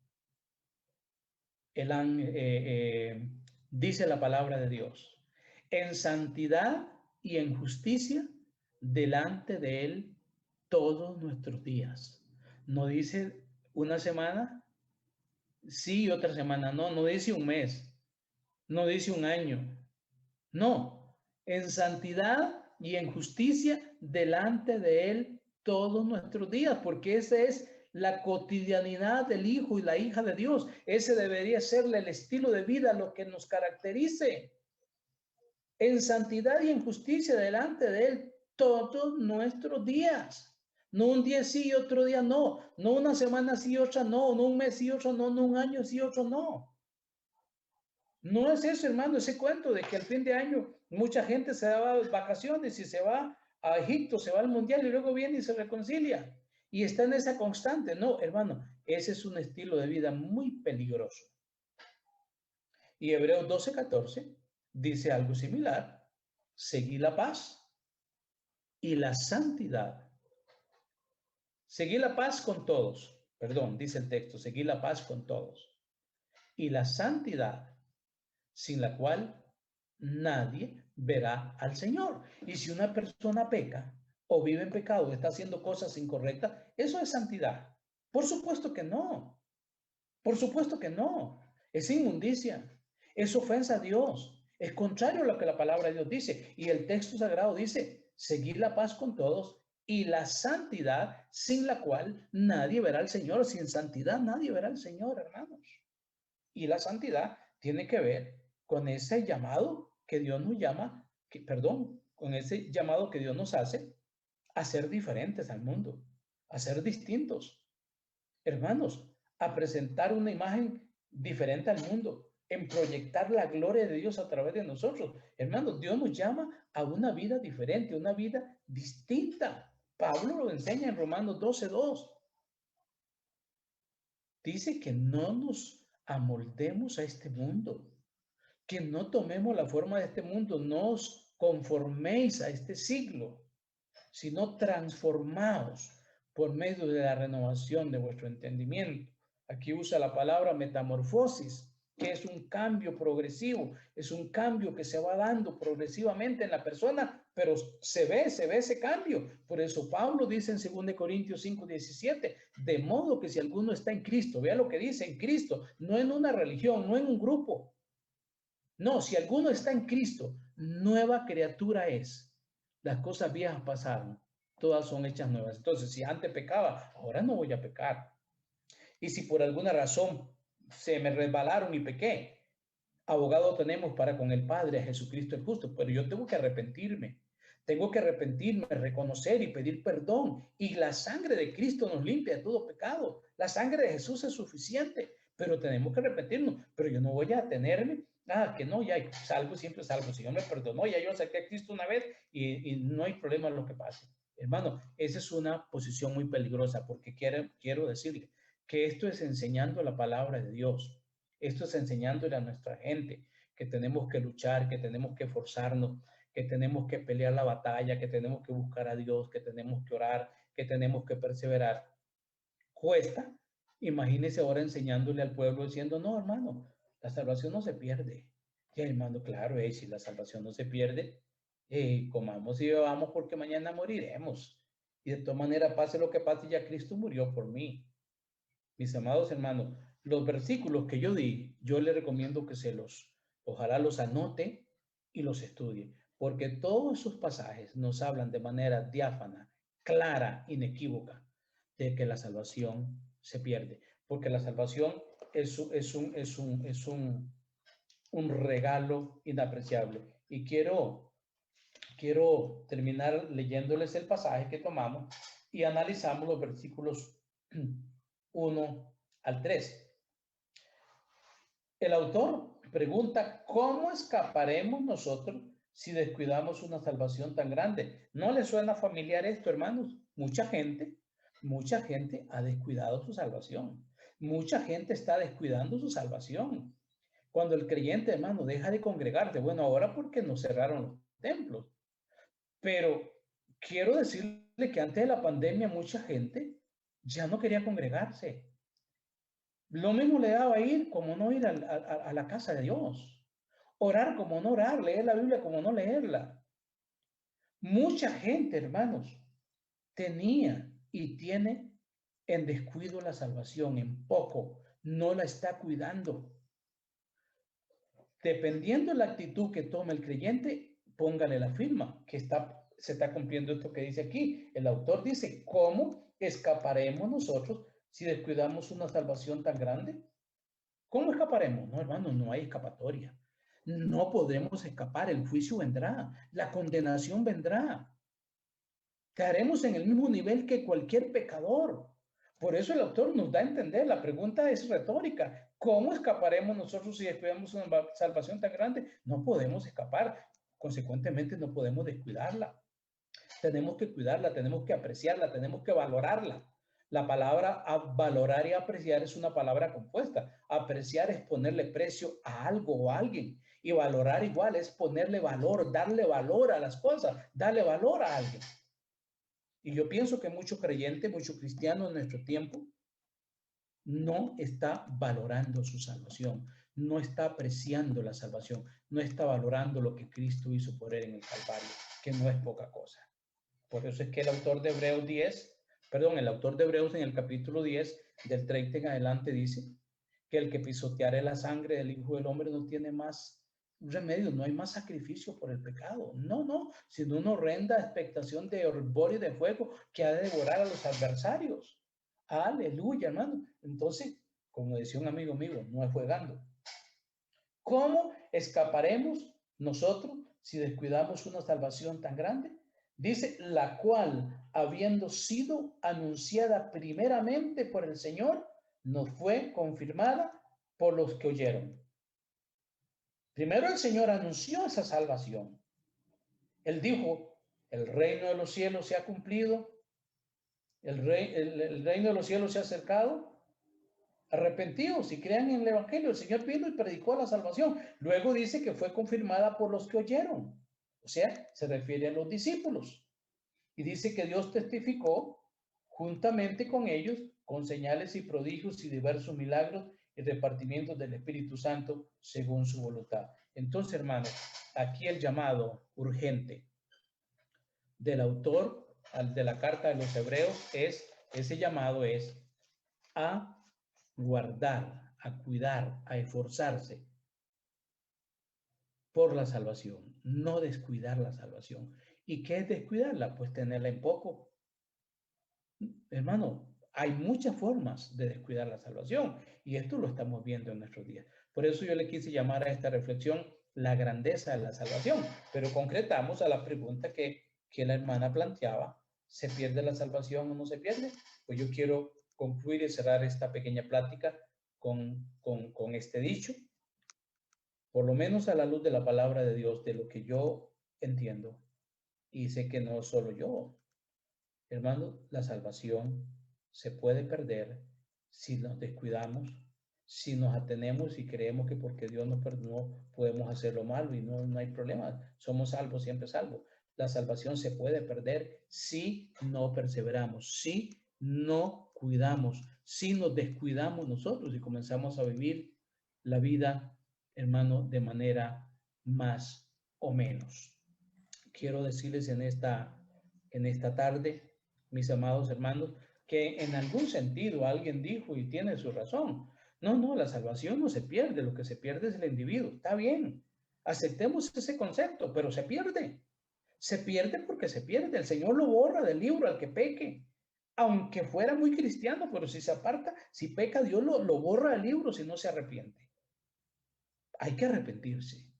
dice la palabra de Dios, en santidad y en justicia delante de Él todos nuestros días. No dice una semana, sí, otra semana, no dice un mes, no dice un año, no, en santidad y en justicia delante de Él todos nuestros días, porque esa es la cotidianidad del hijo y la hija de Dios. Ese debería ser el estilo de vida, lo que nos caracterice. En santidad y en justicia delante de Él todos nuestros días. No un día sí y otro día no. No una semana sí y otra no. No un mes sí y otro no. No un año sí y otro no. No es eso, hermano, ese cuento de que al fin de año mucha gente se da vacaciones y se va a Egipto, se va al mundial y luego viene y se reconcilia. Y está en esa constante. No, hermano, ese es un estilo de vida muy peligroso. Y Hebreos 12:14 dice algo similar. Seguí la paz y la santidad. Seguí la paz con todos. Perdón, dice el texto. Seguí la paz con todos. Y la santidad, sin la cual nadie verá al Señor. Y si una persona peca o vive en pecado, está haciendo cosas incorrectas, ¿eso es santidad? Por supuesto que no. Por supuesto que no. Es inmundicia. Es ofensa a Dios. Es contrario a lo que la palabra de Dios dice. Y el texto sagrado dice, seguir la paz con todos y la santidad sin la cual nadie verá al Señor. Sin santidad nadie verá al Señor, hermanos. Y la santidad tiene que ver con ese llamado que Dios nos llama, con ese llamado que Dios nos hace a ser diferentes al mundo, a ser distintos. Hermanos, a presentar una imagen diferente al mundo, en proyectar la gloria de Dios a través de nosotros. Hermanos, Dios nos llama a una vida diferente, una vida distinta. Pablo lo enseña en Romanos 12:2. Dice que no nos amoldemos a este mundo, que no tomemos la forma de este mundo, no os conforméis a este siglo, sino transformaos por medio de la renovación de vuestro entendimiento. Aquí usa la palabra metamorfosis, que es un cambio progresivo, es un cambio que se va dando progresivamente en la persona, pero se ve ese cambio. Por eso Pablo dice en 2 Corintios 5:17, de modo que si alguno está en Cristo, vea lo que dice, en Cristo, no en una religión, no en un grupo. No, si alguno está en Cristo, nueva criatura es. Las cosas viejas pasaron, todas son hechas nuevas. Entonces, si antes pecaba, ahora no voy a pecar. Y si por alguna razón se me resbalaron y pequé, abogado tenemos para con el Padre, a Jesucristo el justo, pero yo tengo que arrepentirme, reconocer y pedir perdón. Y la sangre de Cristo nos limpia de todo pecado. La sangre de Jesús es suficiente, pero tenemos que arrepentirnos. Pero yo no voy a tenerme, que no, ya salvo, siempre salvo. Si yo me perdonó, ya yo acepté a Cristo una vez y no hay problema en lo que pase. Hermano, esa es una posición muy peligrosa porque quiero decirle, que esto es enseñando la palabra de Dios. Esto es enseñándole a nuestra gente que tenemos que luchar, que tenemos que esforzarnos, que tenemos que pelear la batalla, que tenemos que buscar a Dios, que tenemos que orar, que tenemos que perseverar. Cuesta. Imagínese ahora enseñándole al pueblo diciendo, no, hermano, la salvación no se pierde. Y hermano, claro, si la salvación no se pierde, comamos y bebamos porque mañana moriremos. Y de todas maneras, pase lo que pase, ya Cristo murió por mí. Mis amados hermanos, los versículos que yo di, yo le recomiendo que ojalá los anote y los estudie, porque todos esos pasajes nos hablan de manera diáfana, clara, inequívoca, de que la salvación se pierde, porque la salvación es un regalo inapreciable. Y quiero terminar leyéndoles el pasaje que tomamos y analizamos los versículos 1 al 3. El autor pregunta, ¿cómo escaparemos nosotros si descuidamos una salvación tan grande? ¿No le suena familiar esto, hermanos? Mucha gente ha descuidado su salvación. Mucha gente está descuidando su salvación. Cuando el creyente, hermano, deja de congregarse, bueno, ahora porque nos cerraron los templos, pero quiero decirle que antes de la pandemia mucha gente ya no quería congregarse. Lo mismo le daba ir como no ir a la casa de Dios. Orar como no orar, leer la Biblia como no leerla. Mucha gente, hermanos, tenía y tiene en descuido la salvación, en poco, no la está cuidando. Dependiendo de la actitud que tome el creyente, póngale la firma, que se está cumpliendo esto que dice aquí. El autor dice, ¿cómo escaparemos nosotros si descuidamos una salvación tan grande? ¿Cómo escaparemos? No, hermano, no hay escapatoria. No podemos escapar, el juicio vendrá, la condenación vendrá. Quedaremos en el mismo nivel que cualquier pecador. Por eso el autor nos da a entender, la pregunta es retórica. ¿Cómo escaparemos nosotros si descuidamos una salvación tan grande? No podemos escapar. Consecuentemente, no podemos descuidarla. Tenemos que cuidarla, tenemos que apreciarla, tenemos que valorarla. La palabra valorar y apreciar es una palabra compuesta. Apreciar es ponerle precio a algo o a alguien. Y valorar igual es ponerle valor, darle valor a las cosas, darle valor a alguien. Y yo pienso que mucho creyente, mucho cristiano en nuestro tiempo no está valorando su salvación, no está apreciando la salvación, no está valorando lo que Cristo hizo por él en el Calvario, que no es poca cosa. Por eso es que el autor de Hebreos en el capítulo 10, del 30 en adelante, dice que el que pisoteare la sangre del Hijo del Hombre no tiene más remedio, no hay más sacrificio por el pecado. No, sino una horrenda expectación de hervor y de fuego que ha de devorar a los adversarios. Aleluya, hermano. Entonces, como decía un amigo mío, no es jugando. ¿Cómo escaparemos nosotros si descuidamos una salvación tan grande? Dice, la cual, habiendo sido anunciada primeramente por el Señor, nos fue confirmada por los que oyeron. Primero el Señor anunció esa salvación. Él dijo, el reino de los cielos se ha cumplido, el reino de los cielos se ha acercado. Arrepentidos y crean en el evangelio. El Señor vino y predicó la salvación. Luego dice que fue confirmada por los que oyeron. O sea, se refiere a los discípulos. Y dice que Dios testificó juntamente con ellos con señales y prodigios y diversos milagros y repartimientos del Espíritu Santo según su voluntad. Entonces, hermanos, aquí el llamado urgente del autor de la carta de los Hebreos ese llamado es a guardar, a cuidar, a esforzarse por la salvación, no descuidar la salvación. ¿Y qué es descuidarla? Pues tenerla en poco. Hermano, hay muchas formas de descuidar la salvación y esto lo estamos viendo en nuestros días. Por eso yo le quise llamar a esta reflexión la grandeza de la salvación, pero concretamos a la pregunta que la hermana planteaba, ¿se pierde la salvación o no se pierde? Pues yo quiero concluir y cerrar esta pequeña plática con este dicho, por lo menos a la luz de la palabra de Dios, de lo que yo entiendo, y sé que no solo yo, hermano, la salvación se puede perder si nos descuidamos, si nos atenemos y creemos que porque Dios nos perdonó podemos hacer lo malo y no hay problema. Somos salvos, siempre salvos. La salvación se puede perder si no perseveramos, si no cuidamos, si nos descuidamos nosotros y comenzamos a vivir la vida, hermano, de manera más o menos. Quiero decirles en esta tarde, mis amados hermanos, que en algún sentido alguien dijo y tiene su razón. No, la salvación no se pierde, lo que se pierde es el individuo. Está bien, aceptemos ese concepto, pero se pierde. Se pierde porque se pierde. El Señor lo borra del libro al que peque. Aunque fuera muy cristiano, pero si se aparta, si peca, Dios lo borra del libro si no se arrepiente. Hay que arrepentirse.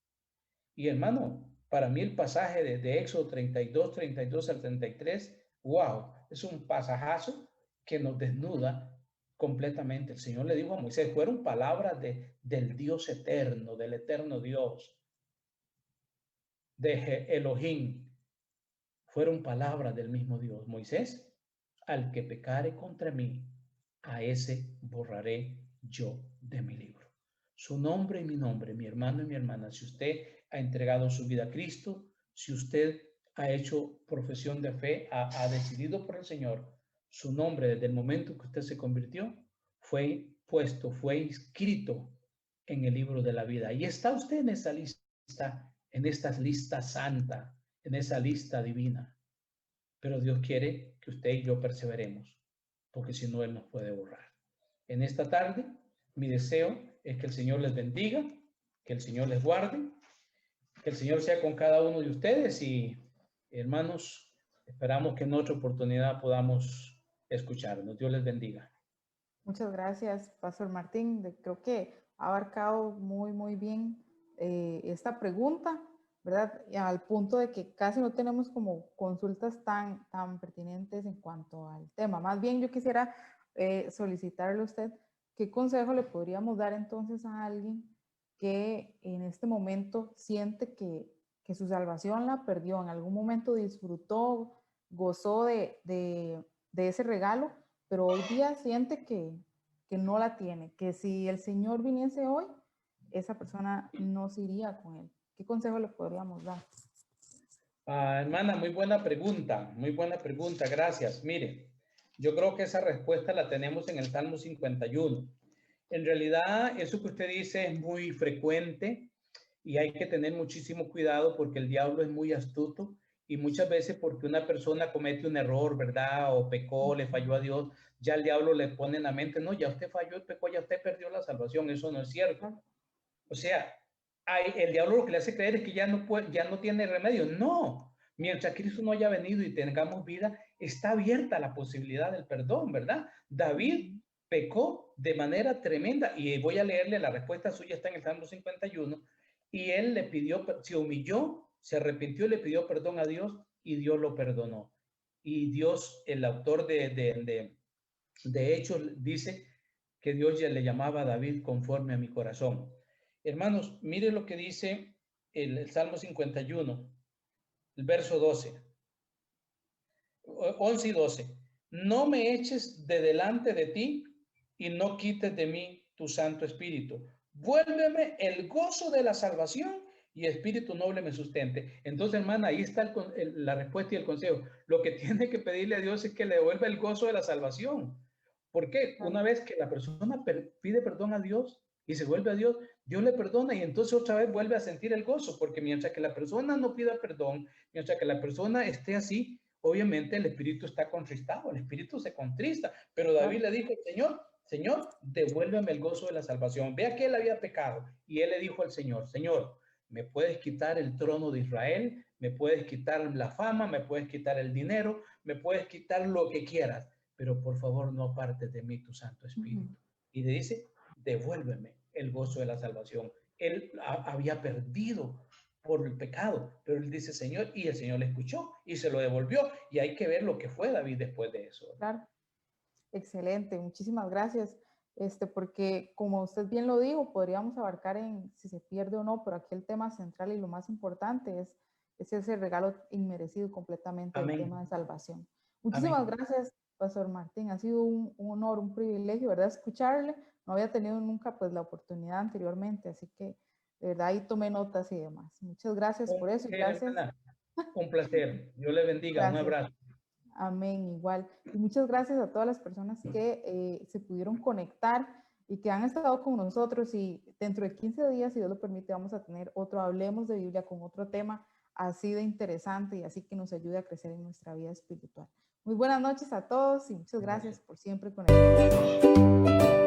Y hermano, para mí el pasaje de Éxodo 32 al 33, wow, es un pasajazo que nos desnuda completamente. El Señor le dijo a Moisés, fueron palabras del Dios eterno, del eterno Dios, de Elohim, fueron palabras del mismo Dios. Moisés, al que pecare contra mí, a ese borraré yo de mi libro. Su nombre y mi nombre, mi hermano y mi hermana, si usted ha entregado su vida a Cristo, si usted ha hecho profesión de fe, ha decidido por el Señor, su nombre desde el momento que usted se convirtió fue puesto, fue inscrito en el libro de la vida. Y está usted en esa lista, en esta lista santa, en esa lista divina. Pero Dios quiere que usted y yo perseveremos, porque si no, Él nos puede borrar. En esta tarde, mi deseo es que el Señor les bendiga, que el Señor les guarde, que el Señor sea con cada uno de ustedes y, hermanos, esperamos que en otra oportunidad podamos escucharnos. Dios les bendiga. Muchas gracias, Pastor Martín. Creo que ha abarcado muy bien esta pregunta, ¿verdad? Y al punto de que casi no tenemos como consultas tan pertinentes en cuanto al tema. Más bien yo quisiera solicitarle a usted qué consejo le podríamos dar entonces a alguien que en este momento siente que su salvación la perdió, en algún momento disfrutó, gozó de ese regalo, pero hoy día siente que no la tiene, que si el Señor viniese hoy, esa persona no se iría con él. ¿Qué consejo le podríamos dar? Hermana, muy buena pregunta, gracias. Mire, yo creo que esa respuesta la tenemos en el Salmo 51. En realidad, eso que usted dice es muy frecuente y hay que tener muchísimo cuidado porque el diablo es muy astuto y muchas veces porque una persona comete un error, ¿verdad? O pecó, le falló a Dios, ya el diablo le pone en la mente, no, ya usted falló y pecó, ya usted perdió la salvación. Eso no es cierto. O sea, el diablo lo que le hace creer es que ya no tiene remedio. No, mientras Cristo no haya venido y tengamos vida, está abierta la posibilidad del perdón, ¿verdad? David pecó de manera tremenda y voy a leerle la respuesta suya, está en el Salmo 51, y él le pidió, se humilló, se arrepintió y le pidió perdón a Dios y Dios lo perdonó. Y Dios, el autor de Hechos, dice que Dios ya le llamaba a David conforme a mi corazón. Hermanos, mire lo que dice el Salmo 51, el verso 12, 11 y 12. No me eches de delante de ti y no quites de mí tu Santo Espíritu. Vuélveme el gozo de la salvación y espíritu noble me sustente. Entonces, hermana, ahí está la respuesta y el consejo. Lo que tiene que pedirle a Dios es que le devuelva el gozo de la salvación. ¿Por qué? Una vez que la persona pide perdón a Dios y se vuelve a Dios, Dios le perdona y entonces otra vez vuelve a sentir el gozo, porque mientras que la persona no pida perdón, mientras que la persona esté así, obviamente el espíritu está contristado, el espíritu se contrista, pero David le dijo, Señor, devuélveme el gozo de la salvación. Vea que él había pecado y él le dijo al Señor, me puedes quitar el trono de Israel, me puedes quitar la fama, me puedes quitar el dinero, me puedes quitar lo que quieras, pero por favor no apartes de mí tu Santo Espíritu. Y le dice, devuélveme el gozo de la salvación. Él había perdido por el pecado, pero él dice, Señor, y el Señor le escuchó y se lo devolvió. Y hay que ver lo que fue David después de eso. Claro, excelente, muchísimas gracias. Porque como usted bien lo dijo, podríamos abarcar en si se pierde o no, pero aquí el tema central y lo más importante es ese regalo inmerecido completamente del tema de salvación. Muchísimas gracias, Pastor Martín. Ha sido un honor, un privilegio, ¿verdad? Escucharle. No había tenido nunca pues la oportunidad anteriormente, así que de verdad ahí tomé notas y demás. Muchas gracias por eso y gracias. Un placer. Dios le bendiga. Gracias. Un abrazo. Amén, igual. Y muchas gracias a todas las personas que se pudieron conectar y que han estado con nosotros. Y dentro de 15 días, si Dios lo permite, vamos a tener otro Hablemos de Biblia con otro tema así de interesante y así que nos ayude a crecer en nuestra vida espiritual. Muy buenas noches a todos y muchas gracias por siempre conectarse.